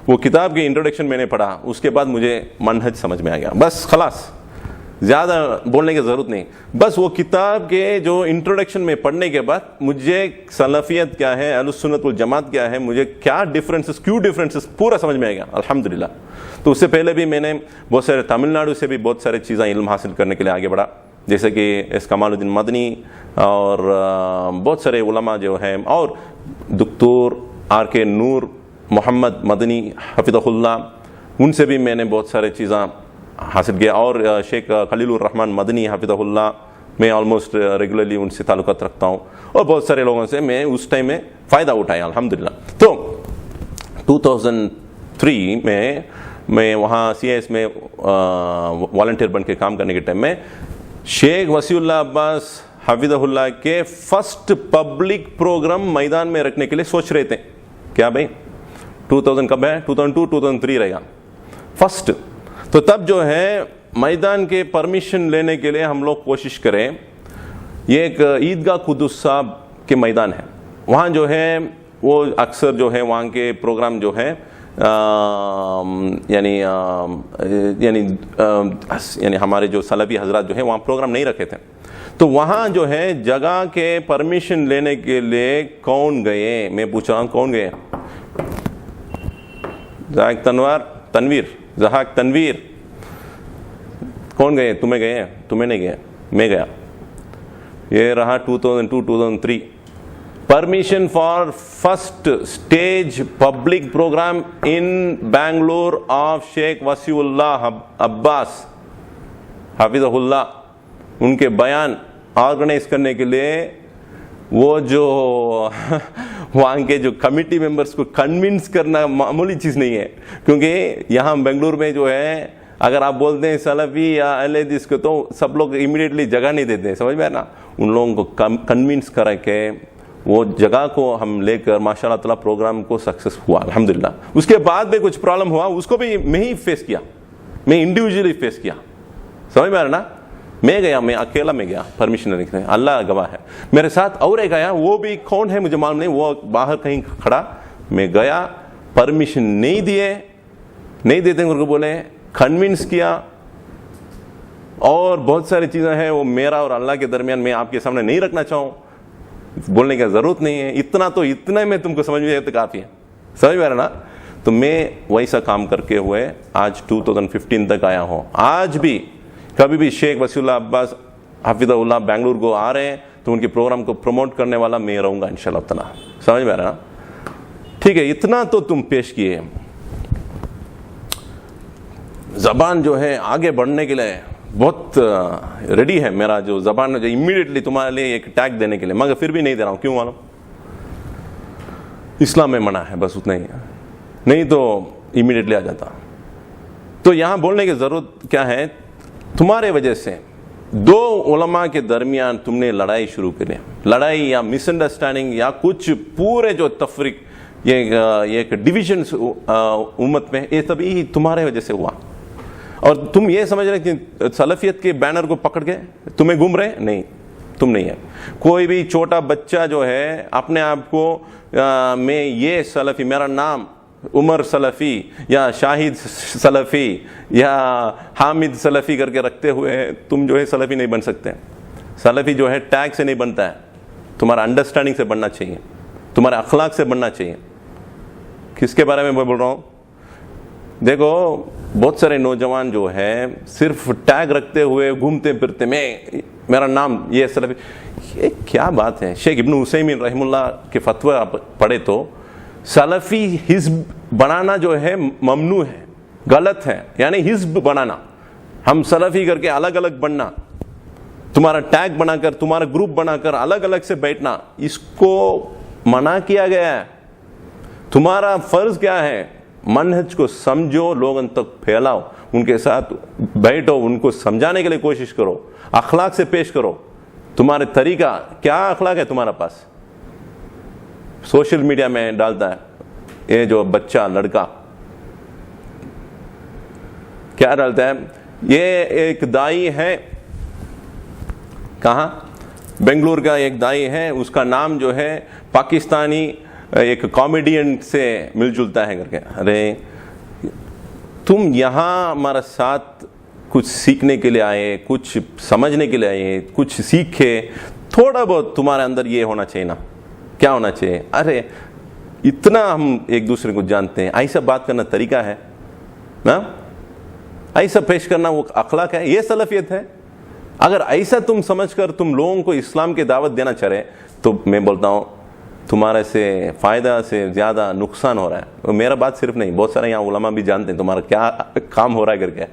وہ کتاب کی انٹروڈکشن میں نے پڑھا, اس کے بعد مجھے منہج سمجھ میں آ گیا. بس خلاص, زیادہ بولنے کی ضرورت نہیں. بس وہ کتاب کے جو انٹروڈکشن میں پڑھنے کے بعد مجھے سلفیت کیا ہے, اہل السنت والجماعت کیا ہے, مجھے کیا ڈفرینسز, کیوں ڈفرینسز پورا سمجھ میں آ گیا الحمدللہ. تو اس سے پہلے بھی میں نے بہت سارے تمل ناڈو سے بھی بہت سارے چیزیں علم حاصل کرنے کے لیے آگے بڑھا, جیسے کہ ایس کمال الدین مدنی اور بہت سارے علماء جو ہیں, اور دکتور RK نور محمد مدنی حفظہ اللہ, ان سے بھی میں نے بہت سارے چیزیں حاصل کیا. اور شیخ خلیل الرحمن مدنی حفظہ اللہ, میں آلموسٹ ریگولرلی ان سے تعلقات رکھتا ہوں, اور بہت سارے لوگوں سے میں اس ٹائم میں فائدہ اٹھایا الحمدللہ. تو 2003 میں وہاں CIS میں والنٹیئر بن کے کام کرنے کے ٹائم میں شیخ وسیع اللہ عباس حفظہ اللہ کے فرسٹ پبلک پروگرام میدان میں رکھنے کے لیے سوچ رہے تھے. کیا بھائی 2000 کب ہے, 2002-2003 رہے گا فرسٹ. تو تب جو ہے میدان کے پرمیشن لینے کے لیے ہم لوگ کوشش کریں. یہ ایک عیدگاہ قدس صاحب کے میدان ہے, وہاں جو ہے وہ اکثر جو ہے وہاں کے پروگرام جو ہے یعنی ہمارے جو سلفی حضرات جو ہیں وہاں پروگرام نہیں رکھے تھے. تو وہاں جو ہے جگہ کے پرمیشن لینے کے لیے کون گئے, میں پوچھ رہا ہوں کون گئے. زہاک تنویر کون گئے, تمہیں گئے, تمہیں نہیں گئے, میں گیا. یہ رہا 2002-2003 permission for first stage public program in Bangalore of Sheikh Wasiullah Abbas حافظہ اللہ. ان کے بیان آرگنائز کرنے کے لیے وہ جو وہاں کے جو کمیٹی ممبرس کو کنونس کرنا معمولی چیز نہیں ہے, کیونکہ یہاں بنگلور میں جو ہے اگر آپ بولتے ہیں سلفی یا اہل حدیث کو تو سب لوگ امیڈیٹلی جگہ نہیں دیتے ہیں, سمجھ میں ہے نا. ان لوگوں کو کنونس کر کے وہ جگہ کو ہم لے کر ماشاء اللہ تعالیٰ پروگرام کو سکسیس ہوا الحمدللہ. اس کے بعد بھی کچھ پرابلم ہوا, اس کو بھی میں ہی فیس کیا, میں انڈیویجولی فیس کیا, سمجھ میں آ رہا نا. میں گیا, میں اکیلا میں گیا پرمیشن لینے, اللہ گواہ ہے. میرے ساتھ اور ایک آیا, وہ بھی کون ہے مجھے معلوم نہیں, وہ باہر کہیں کھڑا. میں گیا, پرمیشن نہیں دیتے ان کو بولے, کنونس کیا, اور بہت ساری چیزیں ہیں وہ میرا اور اللہ کے درمیان میں آپ کے سامنے نہیں رکھنا چاہوں, بولنے کی ضرورت نہیں ہے. اتنا میں تم کو سمجھ میں آتا کافی ہے, سمجھ میں آ رہا نا. تو میں ویسا کام کر کے ہوئے آج 2015 تک آیا ہوں. آج بھی کبھی بھی شیخ وسیع اللہ عباس حفظہ اللہ بنگلور کو آ رہے ہیں تو ان کے پروگرام کو پروموٹ کرنے والا میں رہوں گا انشاءاللہ تعالیٰ, سمجھ میں آ رہا نا. ٹھیک ہے, اتنا تو تم پیش کیے. زبان جو ہے آگے بڑھنے کے لیے بہت ریڈی ہے, میرا جو زبان جو امیڈیٹلی تمہارے لیے ایک ٹیگ دینے کے لیے, مگر پھر بھی نہیں دے رہا ہوں. کیوں معلوم, اسلام میں منع ہے, بس اتنا ہی ہے, نہیں تو امیڈیٹلی آ جاتا. تو یہاں بولنے کی ضرورت کیا ہے, تمہارے وجہ سے دو علماء کے درمیان تم نے لڑائی شروع کری, لڑائی یا مس انڈرسٹینڈنگ یا کچھ پورے جو تفریق, یہ ایک ڈویژن امت میں, یہ سبھی تمہارے وجہ سے ہوا. اور تم یہ سمجھ رہے کہ سلفیت کے بینر کو پکڑ کے تمہیں گم رہے, نہیں, تم نہیں ہے. کوئی بھی چھوٹا بچہ جو ہے اپنے آپ کو میں یہ سلفی, میرا نام عمر سلفی یا شاہد سلفی یا حامد سلفی کر کے رکھتے ہوئے تم جو ہے سلفی نہیں بن سکتے. سلفی جو ہے ٹیگ سے نہیں بنتا ہے, تمہارا انڈرسٹینڈنگ سے بننا چاہیے, تمہارے اخلاق سے بننا چاہیے. کس کے بارے میں بول رہا ہوں؟ دیکھو بہت سارے نوجوان جو ہے صرف ٹیگ رکھتے ہوئے گھومتے پھرتے, میرا نام یہ سلفی. یہ کیا بات ہے؟ شیخ ابن عثیمین رحم اللہ کے فتویٰ آپ پڑھے تو سلفی حزب بنانا جو ہے ممنوع ہے, غلط ہے. یعنی حزب بنانا, ہم سلفی کر کے الگ الگ بننا, تمہارا ٹیگ بنا کر, تمہارا گروپ بنا کر الگ الگ سے بیٹھنا, اس کو منع کیا گیا ہے. تمہارا فرض کیا ہے؟ منہج کو سمجھو, لوگوں تک پھیلاؤ, ان کے ساتھ بیٹھو, ان کو سمجھانے کے لیے کوشش کرو, اخلاق سے پیش کرو. تمہارے طریقہ کیا اخلاق ہے تمہارا پاس؟ سوشل میڈیا میں ڈالتا ہے یہ جو بچہ لڑکا, کیا ڈالتا ہے؟ یہ ایک دائی ہے, کہاں؟ بنگلور کا ایک دائی ہے, اس کا نام جو ہے پاکستانی ایک کامیڈین سے مل جلتا ہے کر کے. ارے تم یہاں ہمارا ساتھ کچھ سیکھنے کے لیے آئے, کچھ سمجھنے کے لیے آئے, کچھ سیکھے, تھوڑا بہت تمہارے اندر یہ ہونا چاہیے نا. کیا ہونا چاہیے؟ ارے اتنا ہم ایک دوسرے کو جانتے ہیں, ایسا بات کرنا طریقہ ہے نا, ایسا پیش کرنا وہ اخلاق ہے, یہ سلفیت ہے. اگر ایسا تم سمجھ کر تم لوگوں کو اسلام کی دعوت دینا چاہ رہے تو میں بولتا ہوں تمہارے سے فائدہ سے زیادہ نقصان ہو رہا ہے. میرا بات صرف نہیں, بہت سارے یہاں علماء بھی جانتے ہیں تمہارا کیا کام ہو رہا ہے کر کے.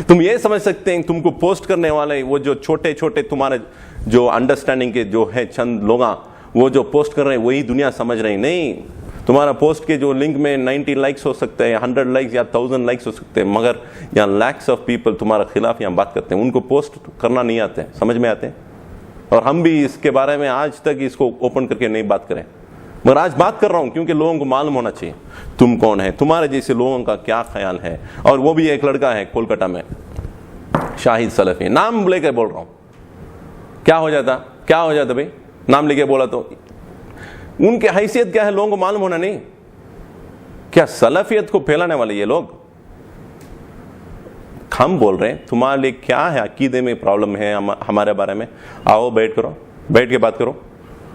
تم یہ سمجھ سکتے ہیں تم کو پوسٹ کرنے والے وہ جو چھوٹے چھوٹے تمہارے جو انڈرسٹینڈنگ کے جو ہے چند لوگ, وہ جو پوسٹ کر رہے ہیں وہی دنیا سمجھ رہے ہیں. نہیں, تمہارا پوسٹ کے جو لنک میں 90 لائکس ہو سکتے ہیں, 100 لائکس یا 1000 لائکس ہو سکتے ہیں, مگر یہاں لیکس آف پیپل تمہارا خلاف یہاں بات کرتے ہیں. ان کو پوسٹ کرنا نہیں آتے, سمجھ میں آتے ہیں. اور ہم بھی اس کے بارے میں آج تک اس کو اوپن کر کے نہیں بات کریں, مگر آج بات کر رہا ہوں کیونکہ لوگوں کو معلوم ہونا چاہیے تم کون ہے, تمہارے جیسے لوگوں کا کیا خیال ہے. اور وہ بھی ایک لڑکا ہے کولکتہ میں, شاہد سلفی, نام لے کے بول رہا ہوں. کیا ہو جاتا بھائی نام لے کے بولا تو؟ ان کی حیثیت کیا ہے لوگوں کو معلوم ہونا نہیں. کیا سلفیت کو پھیلانے والے یہ لوگ؟ ہم بول رہے ہیں تمہارے لیے کیا ہے عقیدے میں پرابلم ہے ہمارے بارے میں, آؤ بیٹھ کے بات کرو.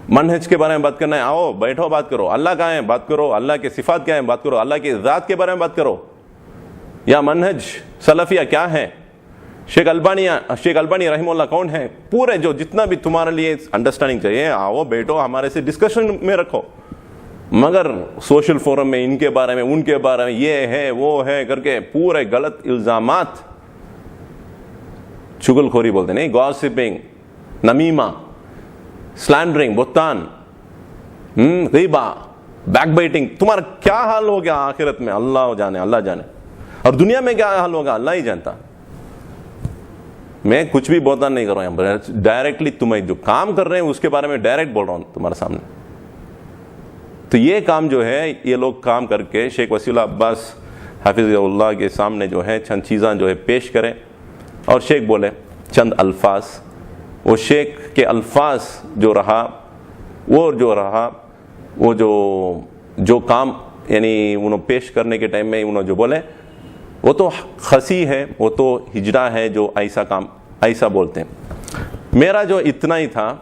منہج کے بارے میں بات کرنا ہے, آؤ بیٹھو بات کرو. اللہ کہاں ہے بات کرو, اللہ کے صفات کیا ہیں بات کرو, اللہ کی ذات کے بارے میں بات کرو. یا منہج سلفیہ کیا ہے؟ شیخ البانی رحمہ اللہ کون ہے؟ پورے جو جتنا بھی تمہارے لیے انڈرسٹینڈنگ چاہیے, آؤ بیٹھو ہمارے سے ڈسکشن میں رکھو. مگر سوشل فورم میں ان کے بارے میں ان کے بارے میں یہ ہے وہ ہے کر کے پورے غلط الزامات, چگل خوری بولتے نہیں, گاسپنگ, نمیمہ, سلینڈرنگ, بہتان, غیبہ, بیک بائٹنگ. تمہارا کیا حال ہو گیا آخرت میں اللہ جانے, اللہ جانے. اور دنیا میں کیا حال ہوگا اللہ ہی جانتا. میں کچھ بھی بہتان نہیں کر رہا ہوں, ڈائریکٹلی تمہیں جو کام کر رہے ہیں اس کے بارے میں ڈائریکٹ بول رہا ہوں تمہارے سامنے. تو یہ کام جو ہے یہ لوگ کام کر کے شیخ وسیع اللہ عباس حافظ اللہ کے سامنے جو ہے چند چیزاں جو ہے پیش کریں, اور شیخ بولے چند الفاظ. وہ شیخ کے الفاظ جو رہا وہ جو کام یعنی انہوں پیش کرنے کے ٹائم میں انہوں جو بولے وہ تو خسی ہے, وہ تو ہجڑا ہے جو ایسا کام ایسا بولتے ہیں. میرا جو اتنا ہی تھا,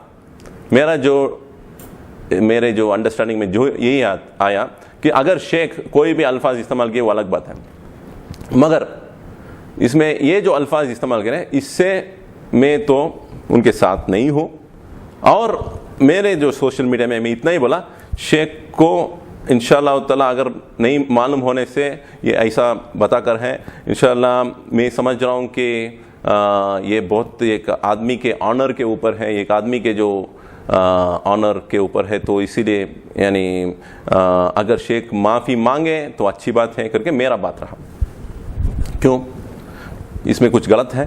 میرے جو انڈرسٹینڈنگ میں جو یہی آیا کہ اگر شیخ کوئی بھی الفاظ استعمال کیے وہ الگ بات ہے, مگر اس میں یہ جو الفاظ استعمال کریں اس سے میں تو ان کے ساتھ نہیں ہوں. اور میرے جو سوشل میڈیا میں اتنا ہی بولا, شیخ کو انشاءاللہ تعالیٰ اگر نہیں معلوم ہونے سے یہ ایسا بتا کر ہے, انشاءاللہ میں سمجھ رہا ہوں کہ یہ بہت ایک آدمی کے آنر کے اوپر ہے, ایک آدمی کے جو آنر کے اوپر ہے, تو اسی لیے یعنی اگر شیخ معافی مانگے تو اچھی بات ہے کر کے میرا بات رہا. کیوں اس میں کچھ غلط ہے؟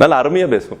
நல்லா அருமையா பேசணும்।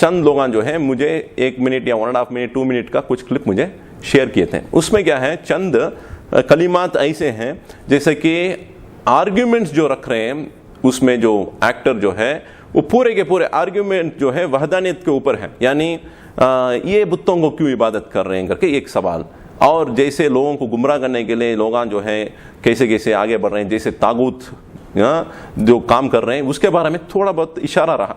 چند لوگ جو ہیں مجھے 1 منٹ یا 1.5 منٹ 2 منٹ کا کچھ کلپ مجھے شیئر کیے تھے. اس میں کیا ہے, چند کلمات ایسے ہیں جیسے کہ آرگیومنٹس جو رکھ رہے ہیں, اس میں جو ایکٹر جو ہے وہ پورے کے پورے آرگیومنٹ جو ہے وحدانیت کے اوپر ہے, یعنی یہ بتوں کو کیوں عبادت کر رہے ہیں کر کے ایک سوال, اور جیسے لوگوں کو گمراہ کرنے کے لیے لوگ جو ہیں کیسے کیسے آگے بڑھ رہے ہیں, جیسے طاغوت جو کام کر رہے ہیں اس کے بارے میں تھوڑا بہت اشارہ رہا.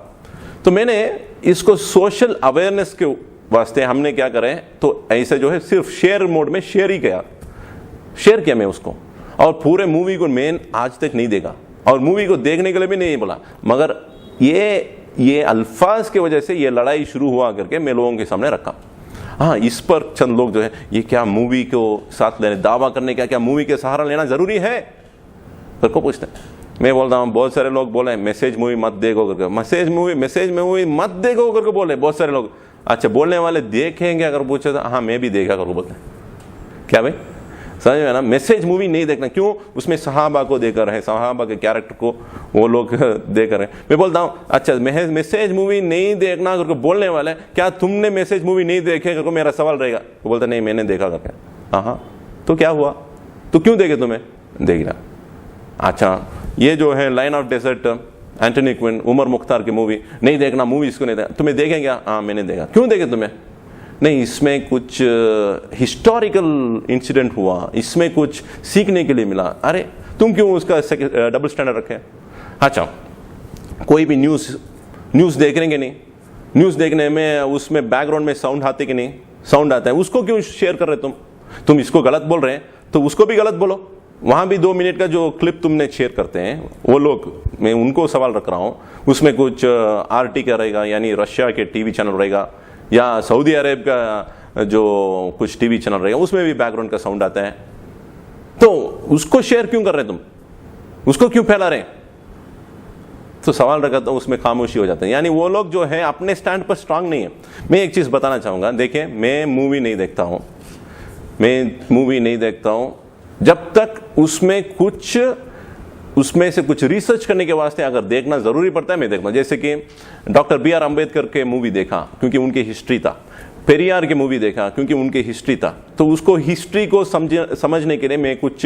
تو میں نے اس کو سوشل اویئرنیس کے واسطے ہم نے کیا کرے, تو ایسے جو ہے صرف شیئر موڈ میں شیئر کیا میں اس کو, اور پورے مووی کو میں آج تک نہیں دیکھا, اور مووی کو دیکھنے کے لیے بھی نہیں بولا, مگر یہ الفاظ کی وجہ سے یہ لڑائی شروع ہوا کر کے میں لوگوں کے سامنے رکھا. ہاں, اس پر چند لوگ جو ہے یہ کیا مووی کو ساتھ لینے دعویٰ کرنے کا, کیا مووی کے سہارا لینا ضروری ہے پھر کو پوچھتے ہیں. میں بولتا ہوں بہت سارے لوگ بولے میسج مووی مت دیکھو کر کے, میسج مووی مت دیکھو کر کے بولے بہت سارے لوگ. اچھا, بولنے والے دیکھیں گے اگر پوچھے تو ہاں میں بھی دیکھا کروں بولتے ہیں. کیا بھائی سمجھ میں نا, میسج مووی نہیں دیکھنا. کیوں؟ اس میں صحابہ کو دے کر ہے, صحابہ کے کیریکٹر کو وہ لوگ دے کر ہیں. میں بولتا ہوں اچھا میسج مووی نہیں دیکھنا کر کے بولنے والے, کیا تم نے میسج مووی نہیں دیکھے کر کے میرا سوال رہے گا. وہ بولتا نہیں میں نے دیکھا کر کے. ہاں تو کیا ہوا, تو کیوں دیکھے تمہیں دیکھنا. اچھا, یہ جو ہے lion of desert Anthony Quinn Omar Mukhtar کی مووی نہیں دیکھنا, مووی اس کو نہیں دیکھنا. تمہیں دیکھیں کیا؟ ہاں میں نے دیکھا. کیوں دیکھے تمہیں؟ نہیں, اس میں کچھ ہسٹوریکل انسیڈنٹ ہوا, اس میں کچھ سیکھنے کے لیے ملا. ارے تم کیوں اس کا ڈبل سٹینڈرڈ رکھے. اچھا, کوئی بھی نیوز دیکھ رہے کہ نہیں, نیوز دیکھنے میں اس میں بیک گراؤنڈ میں ساؤنڈ آتے کہ نہیں, ساؤنڈ آتا ہے, اس کو کیوں شیئر کر رہے تم اس کو غلط بول رہے ہیں تو اس کو بھی غلط بولو. وہاں بھی 2 منٹ کا جو کلپ تم نے شیئر کرتے ہیں وہ لوگ, میں ان کو سوال رکھ رہا ہوں, اس میں کچھ RT کا رہے گا, یعنی رشیا کے ٹی وی چینل رہے گا, یا سعودی عرب کا جو کچھ ٹی وی چینل رہے گا, اس میں بھی بیک گراؤنڈ کا ساؤنڈ آتا ہے. تو اس کو شیئر کیوں کر رہے تم, اس کو کیوں پھیلا رہے ہیں؟ تو سوال رکھا تو اس میں خاموشی ہو جاتے ہیں. یعنی وہ لوگ جو ہے اپنے سٹینڈ پر اسٹرانگ نہیں ہے. میں ایک چیز بتانا چاہوں گا, دیکھیں میں مووی نہیں دیکھتا ہوں جب تک اس میں سے کچھ ریسرچ کرنے کے واسطے اگر دیکھنا ضروری پڑتا ہے میں دیکھتا ہوں. جیسے کہ ڈاکٹر BR امبیڈکر کے مووی دیکھا کیونکہ ان کی ہسٹری تھا, پیریار کی مووی دیکھا کیونکہ ان کی ہسٹری تھا, تو اس کو ہسٹری کو سمجھنے کے لیے میں کچھ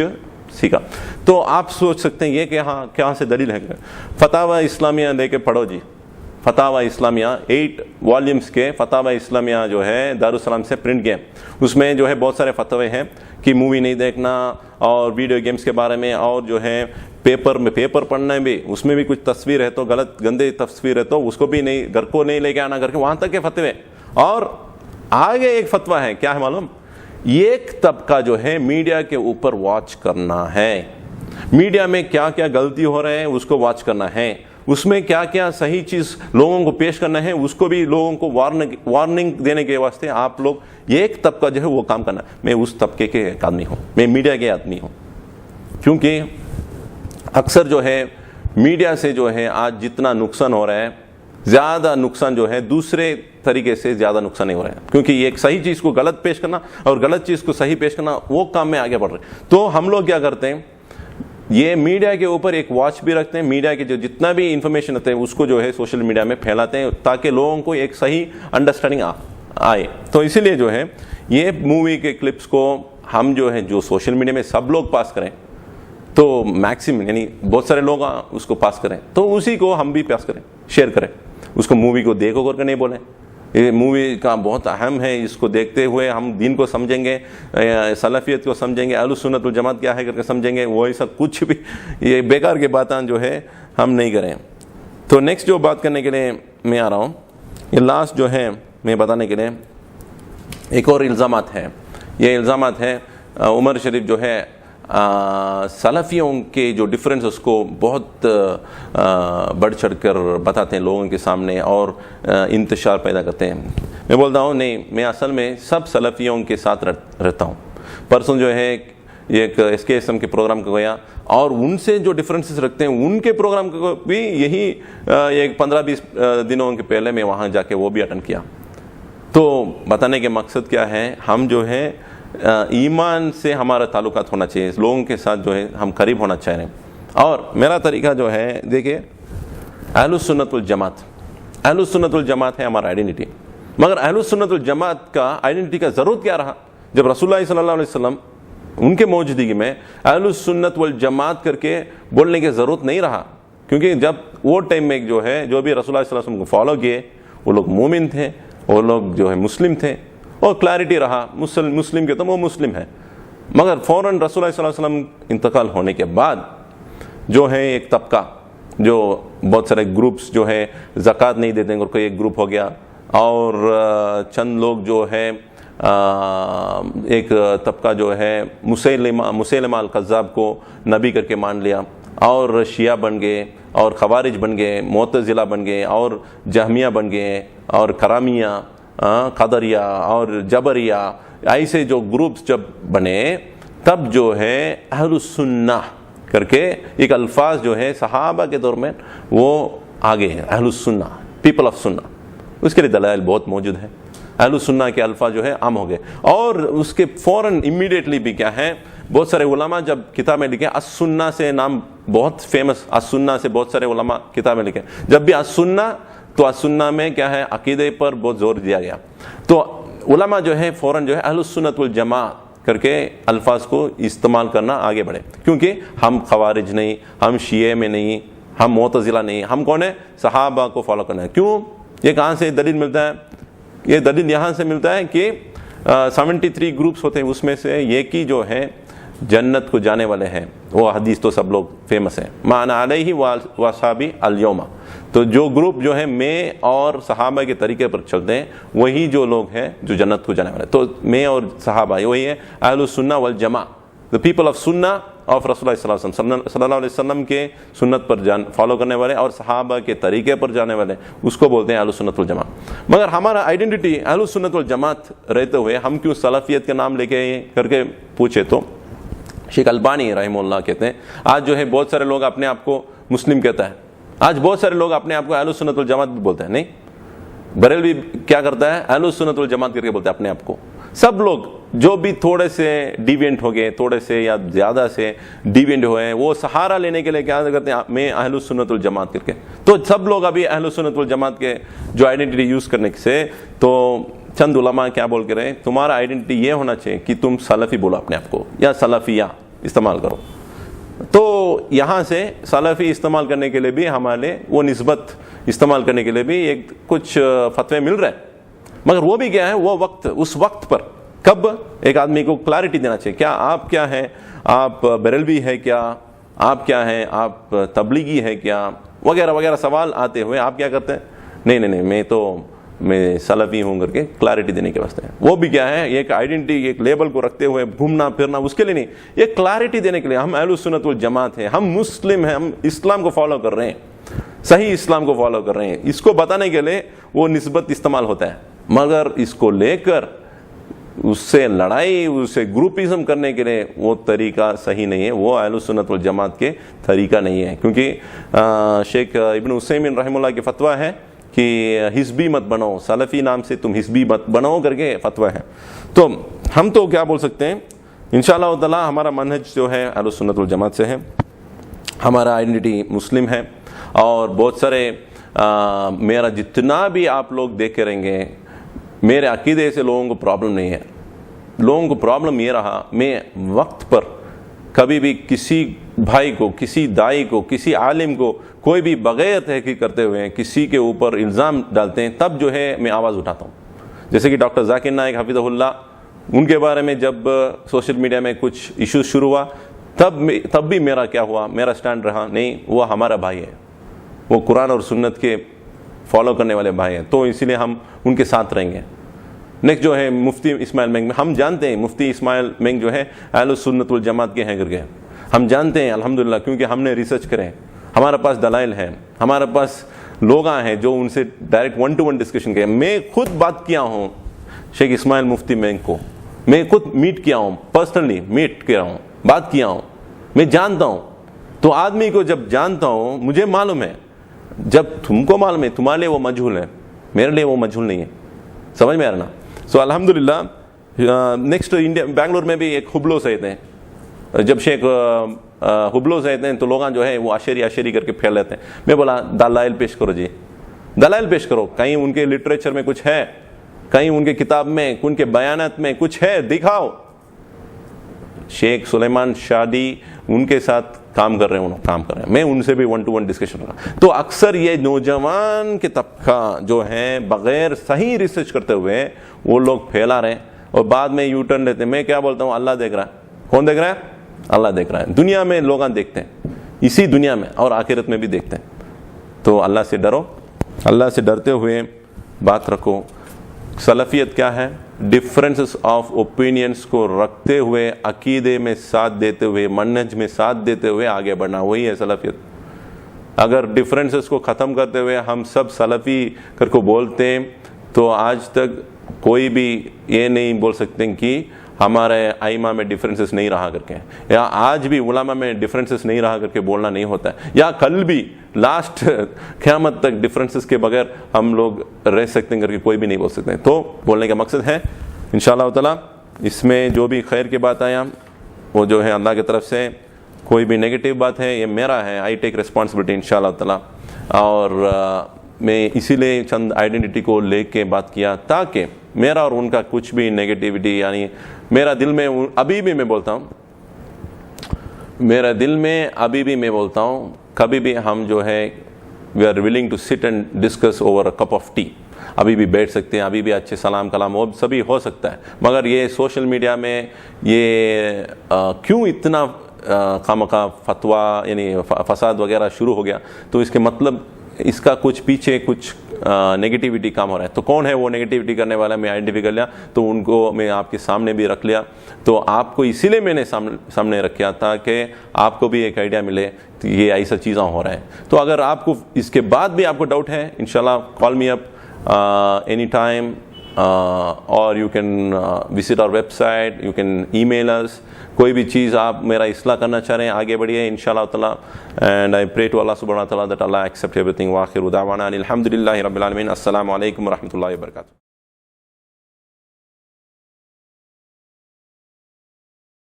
سیکھا. تو آپ سوچ سکتے ہیں یہ کہ ہاں کہاں سے دلیل ہے. فتاوی اسلامیہ لے کے پڑھو جی, فتاوی اسلامیہ 8 والیومز کے فتاوی اسلامیہ جو ہے دارالسلام سے پرنٹ کیے, اس میں جو ہے بہت سارے فتوے ہیں کہ مووی نہیں دیکھنا, اور ویڈیو گیمز کے بارے میں, اور جو ہے پیپر پڑھنا بھی, اس میں بھی کچھ تصویر ہے تو غلط گندے تصویر ہے تو اس کو بھی نہیں, گھر کو نہیں لے کے آنا, گھر کے وہاں تک کے فتوے. اور آگے ایک فتویٰ ہے, کیا ہے معلوم, ایک طبقہ جو ہے میڈیا کے اوپر واچ کرنا ہے, میڈیا میں کیا کیا غلطی ہو رہے ہیں اس کو واچ کرنا ہے, اس میں کیا کیا صحیح چیز لوگوں کو پیش کرنا ہے اس کو بھی لوگوں کو وارننگ دینے کے واسطے آپ لوگ ایک طبقہ جو ہے وہ کام کرنا ہے. میں اس طبقے کے ایک آدمی ہوں, میں میڈیا کے آدمی ہوں, کیونکہ اکثر جو ہے میڈیا سے جو ہے آج جتنا نقصان ہو رہا ہے, زیادہ نقصان جو ہے دوسرے طریقے سے زیادہ نقصان نہیں ہو رہا ہے, کیونکہ یہ ایک صحیح چیز کو غلط پیش کرنا اور غلط چیز کو صحیح پیش کرنا, وہ کام میں آگے بڑھ رہے ہیں. تو ہم لوگ کیا کرتے ہیں, یہ میڈیا کے اوپر ایک واچ بھی رکھتے ہیں, میڈیا کے جو جتنا بھی انفارمیشن ہوتے ہیں اس کو جو ہے سوشل میڈیا میں پھیلاتے ہیں تاکہ لوگوں کو ایک صحیح انڈرسٹینڈنگ آئے. تو اسی لیے جو ہے یہ مووی کے کلپس کو ہم جو ہے جو سوشل میڈیا میں سب لوگ پاس کریں تو میکسیمم, یعنی بہت سارے لوگ اس کو پاس کریں تو اسی کو ہم بھی پاس کریں, شیئر کریں. اس کو مووی کو دیکھو کر کے نہیں بولیں, یہ مووی کا بہت اہم ہے, اس کو دیکھتے ہوئے ہم دین کو سمجھیں گے, سلفیت کو سمجھیں گے, اہل سنت والجماعت کیا ہے کر کے سمجھیں گے. وہ ایسا کچھ بھی یہ بیکار کی باتیں جو ہے ہم نہیں کریں. تو نیکسٹ جو بات کرنے کے لیے میں آ رہا ہوں, یہ لاسٹ جو ہے میں بتانے کے لیے ایک اور الزامات ہے. یہ الزامات ہے عمر شریف جو ہے سلفیوں کے جو ڈفرینس اس کو بہت بڑھ چڑھ کر بتاتے ہیں لوگوں کے سامنے اور انتشار پیدا کرتے ہیں. میں بولتا ہوں نہیں, میں اصل میں سب سلفیوں کے ساتھ رہتا ہوں. پرسوں جو ہے ایک SKSM کے پروگرام کو گیا اور ان سے جو ڈفرینسز رکھتے ہیں ان کے پروگرام کو بھی یہی ایک 15-20 دنوں کے پہلے میں وہاں جا کے وہ بھی اٹینڈ کیا. تو بتانے کے مقصد کیا ہے, ہم جو ہے ایمان سے ہمارا تعلقات ہونا چاہیے, لوگوں کے ساتھ جو ہے ہم قریب ہونا چاہ رہے ہیں. اور میرا طریقہ جو ہے دیکھیں, اہل سنت والجماعت اہل السنت والجماعت ہے ہمارا آئیڈینٹی. مگر اہل السنت والجماعت کا آئیڈینٹی کا ضرورت کیا رہا؟ جب رسول اللہ صلی اللہ علیہ وسلم ان کے موجودگی میں اہل السنت والجماعت کر کے بولنے کی ضرورت نہیں رہا, کیونکہ جب وہ ٹائم میں جو ہے جو بھی رسول اللہ صلی اللہ علیہ وسلم کو فالو کیے وہ لوگ مومن تھے, وہ لوگ جو ہے مسلم تھے, اور کلیئرٹی رہا مسلم کے تو وہ مسلم ہے. مگر فوراً رسول اللہ صلی اللہ علیہ وسلم انتقال ہونے کے بعد جو ہے ایک طبقہ, جو بہت سارے گروپس جو ہے زکوٰۃ نہیں دیتے ہیں, کوئی ایک گروپ ہو گیا, اور چند لوگ جو ہے ایک طبقہ جو ہے مسیلمہ القذاب کو نبی کر کے مان لیا, اور شیعہ بن گئے, اور خوارج بن گئے, معتزلہ بن گئے, اور جہمیہ بن گئے, اور کرامیہ, قدریہ اور جبریہ, ایسے جو گروپس جب بنے تب جو ہے اہل السنہ کر کے ایک الفاظ جو ہے صحابہ کے دور میں وہ آگے ہیں, اہل السنہ, پیپل آف سنہ. اس کے لیے دلائل بہت موجود ہیں. اہل السنہ کے الفاظ جو ہے عام ہو گئے, اور اس کے فوراً امیڈیٹلی بھی کیا ہے, بہت سارے علماء جب کتابیں لکھیں, السنہ سے نام بہت فیمس, السنہ سے بہت سارے علماء کتابیں لکھیں. جب بھی السنہ تو السنہ میں کیا ہے, عقیدے پر بہت زور دیا گیا. تو علماء جو ہے فوراً جو ہے اہل السنت والجماعت کر کے الفاظ کو استعمال کرنا آگے بڑھے, کیونکہ ہم خوارج نہیں, ہم شیعہ میں نہیں, ہم معتزلہ نہیں, ہم کون ہے, صحابہ کو فالو کرنا ہے. کیوں؟ یہ کہاں سے دلیل ملتا ہے؟ یہ دلیل یہاں سے ملتا ہے کہ 73 گروپس ہوتے ہیں, اس میں سے ایک ہی جو ہے جنت کو جانے والے ہیں. وہ حدیث تو سب لوگ فیمس ہیں, ما انا علیہ واصحابی الیوم. تو جو گروپ جو ہے میں اور صحابہ کے طریقے پر چلتے ہیں وہی جو لوگ ہیں جو جنت کو جانے والے. تو میں اور صحابہ وہی ہے اہل السنہ والجماع, the people of sunnah of رسول اللہ صلی اللہ علیہ وسلم کے سنت پر فالو کرنے والے اور صحابہ کے طریقے پر جانے والے, اس کو بولتے ہیں اہل السنت والجماع. مگر ہمارا آئیڈینٹی اہل السنت والجماعت رہتے ہوئے ہم کیوں سلفیت کے نام لے کے کر کے پوچھے تو شیخ البانی رحمہ اللہ کہتے ہیں, آج جو ہے بہت سارے لوگ اپنے آپ کو مسلم کہتا ہے, آج بہت سارے لوگ اپنے آپ کو اہل السنت والجماعت بھی بولتے ہیں. نہیں, بریلوی کیا کرتا ہے, اہل السنت والجماعت کر کے بولتے ہیں اپنے آپ کو. سب لوگ جو بھی تھوڑے سے ڈیوینٹ ہو گئے, تھوڑے سے یا زیادہ سے ڈیوینٹ ہوئے ہیں, وہ سہارا لینے کے لیے کیا کرتے ہیں, میں اہل السنت والجماعت کر کے. تو سب لوگ ابھی اہل السنت والجماعت کے جو آئیڈینٹی یوز کرنے سے, تو چند علماء کیا بول کے رہے, تمہارا آئیڈینٹی یہ ہونا چاہیے کہ تم سلفی بولو اپنے آپ کو, یا سلفیہ استعمال کرو. تو یہاں سے سلفی استعمال کرنے کے لیے بھی ہمارے وہ نسبت استعمال کرنے کے لیے بھی ایک کچھ فتوے مل رہے ہیں. مگر وہ بھی کیا ہے, وہ وقت, اس وقت پر کب ایک آدمی کو کلیئرٹی دینا چاہیے, کیا آپ کیا ہیں, آپ بریلوی ہے کیا, آپ کیا ہیں, آپ تبلیغی ہے کیا, وغیرہ وغیرہ سوال آتے ہوئے آپ کیا کرتے ہیں, نہیں میں سلفی ہوں کر کے کلیئرٹی دینے کے واسطے. وہ بھی کیا ہے, ایک آئیڈینٹی, ایک لیبل کو رکھتے ہوئے گھومنا پھرنا, اس کے لیے نہیں, ایک کلیئرٹی دینے کے لیے ہم اہل السنت والجماعت ہیں, ہم مسلم ہیں, ہم اسلام کو فالو کر رہے ہیں, صحیح اسلام کو فالو کر رہے ہیں. اس کو بتانے کے لیے وہ نسبت استعمال ہوتا ہے. مگر اس کو لے کر اس سے لڑائی, اسے گروپزم کرنے کے لیے وہ طریقہ صحیح نہیں ہے, وہ اہل السنت والجماعت کے طریقہ نہیں ہے. کیونکہ شیخ ابن عثیمین رحمہ اللہ کی فتویٰ ہے کہ حزبی مت بنو, سلفی نام سے تم حزبی مت بنو کر کے فتویٰ ہے. تو ہم تو کیا بول سکتے ہیں, انشاءاللہ تعالی ہمارا منہج جو ہے اہل السنت والجماعت سے ہے, ہمارا آئیڈینٹی مسلم ہے. اور بہت سارے میرا جتنا بھی آپ لوگ دیکھ رہیں گے, میرے عقیدے سے لوگوں کو پرابلم نہیں ہے. لوگوں کو پرابلم یہ رہا, میں وقت پر کبھی بھی کسی بھائی کو, کسی دائی کو, کسی عالم کو کوئی بھی بغیر تحقیق کرتے ہوئے کسی کے اوپر الزام ڈالتے ہیں, تب جو ہے میں آواز اٹھاتا ہوں. جیسے کہ ڈاکٹر ذاکر نائک حفظہ اللہ, ان کے بارے میں جب سوشل میڈیا میں کچھ ایشوز شروع ہوا, تب بھی میرا کیا ہوا, میرا سٹینڈ رہا, نہیں وہ ہمارا بھائی ہے, وہ قرآن اور سنت کے فالو کرنے والے بھائی ہیں, تو اسی لیے ہم ان کے ساتھ رہیں گے. نیکسٹ جو ہے مفتی اسماعیل مینگ, ہم جانتے ہیں مفتی اسماعیل مینگ جو ہے اہل السنت والجماعت کے ہیں کر کے, ہم جانتے ہیں الحمدللہ, کیونکہ ہم نے ریسرچ کرے, ہمارے پاس دلائل ہیں, ہمارے پاس لوگ ہیں جو ان سے ڈائریکٹ 1-to-1 ڈسکشن کرے. میں خود بات کیا ہوں شیخ اسماعیل مفتی مینگ کو, میں خود میٹ کیا ہوں, پرسنلی میٹ کیا ہوں, بات کیا ہوں, میں جانتا ہوں. تو آدمی کو جب جانتا ہوں, مجھے معلوم ہے, جب تم کو معلوم ہے, تمہارے لیے وہ مجہول ہے, میرے لیے وہ مجہول نہیں ہے. سمجھ میں آ رہا نا. سو الحمدللہ. نیکسٹ انڈیا بنگلور میں بھی ایک حبلو سید ہیں. جب شیخ حبلو سید ہیں تو لوگ جو ہے وہ عشری کر کے پھیل لیتے ہیں. میں بولا دلائل پیش کرو جی, دلائل پیش کرو, کہیں ان کے لٹریچر میں کچھ ہے, کہیں ان کے کتاب میں, ان کے بیانات میں کچھ ہے, دکھاؤ. شیخ سلیمان شادی ان کے ساتھ کام کر رہے ہیں, میں ان سے بھی 1-to-1 ڈسکشن کر رہا. تو اکثر یہ نوجوان کے طبقہ جو ہیں بغیر صحیح ریسرچ کرتے ہوئے وہ لوگ پھیلا رہے ہیں اور بعد میں یو ٹرن لیتے ہیں. میں کیا بولتا ہوں, اللہ دیکھ رہا ہے. کون دیکھ رہا ہے؟ اللہ دیکھ رہا ہے. دنیا میں لوگ دیکھتے ہیں, اسی دنیا میں اور آخرت میں بھی دیکھتے ہیں. تو اللہ سے ڈرو, اللہ سے ڈرتے ہوئے بات رکھو. سلفیت کیا ہے؟ ڈفرینسز آف اوپینینس کو رکھتے ہوئے, عقیدے میں ساتھ دیتے ہوئے, منہج میں ساتھ دیتے ہوئے آگے بڑھنا, وہی ہے سلفیت. اگر ڈفرینسز کو ختم کرتے ہوئے ہم سب سلفی کر کو بولتے ہیں تو آج تک کوئی بھی یہ نہیں بول سکتے کہ ہمارے ائمہ میں ڈفرینسز نہیں رہا کر کے, یا آج بھی علماء میں ڈفرینسز نہیں رہا کر کے بولنا نہیں ہوتا ہے, یا کل بھی لاسٹ قیامت تک ڈفرینسز کے بغیر ہم لوگ رہ سکتے ہیں کر کے کوئی بھی نہیں بول سکتے ہیں. تو بولنے کا مقصد ہے انشاءاللہ تعالی اس میں جو بھی خیر کی بات آیا وہ جو ہے اللہ کی طرف سے, کوئی بھی نیگیٹو بات ہے یہ میرا ہے, آئی ٹیک ریسپانسبلٹی انشاءاللہ تعالی. اور میں اسی لیے چند آئیڈینٹی کو لے کے بات کیا تاکہ میرا اور ان کا کچھ بھی نیگیٹیوٹی, یعنی میرا دل میں ابھی بھی میں بولتا ہوں, میرا دل میں ابھی بھی میں بولتا ہوں, کبھی بھی ہم جو ہے we are willing to sit and discuss over a cup of tea, ابھی بھی بیٹھ سکتے ہیں, ابھی بھی اچھے سلام کلام وہ سبھی ہو سکتا ہے. مگر یہ سوشل میڈیا میں یہ کیوں اتنا خامخواہ فتویٰ یعنی فساد وغیرہ شروع ہو گیا؟ تو اس کے مطلب اس کا کچھ پیچھے کچھ نیگیٹیوٹی کام ہو رہا ہے. تو کون ہے وہ نیگیٹیوٹی کرنے والا؟ میں آئیڈینٹیفائی کر لیا, تو ان کو میں آپ کے سامنے بھی رکھ لیا. تو آپ کو اسی لیے میں نے سامنے رکھا تھا کہ آپ کو بھی ایک آئیڈیا ملے یہ ایسا چیزیں ہو رہا ہے. تو اگر آپ کو اس کے بعد بھی آپ کو ڈاؤٹ ہے, انشاءاللہ call me up any time, اور you can visit our website, you can email us. کوئی بھی چیز آپ میرا اصلاح کرنا چاہ رہے ہیں آگے بڑھیے انشاءاللہ تعالی. اینڈ آئی پرے ٹو اللہ سبحانہ وتعالی that Allah accept everything. وآخر دعوانا الحمد للہ رب العالمین. السلام علیکم ورحمۃ اللہ وبرکاتہ.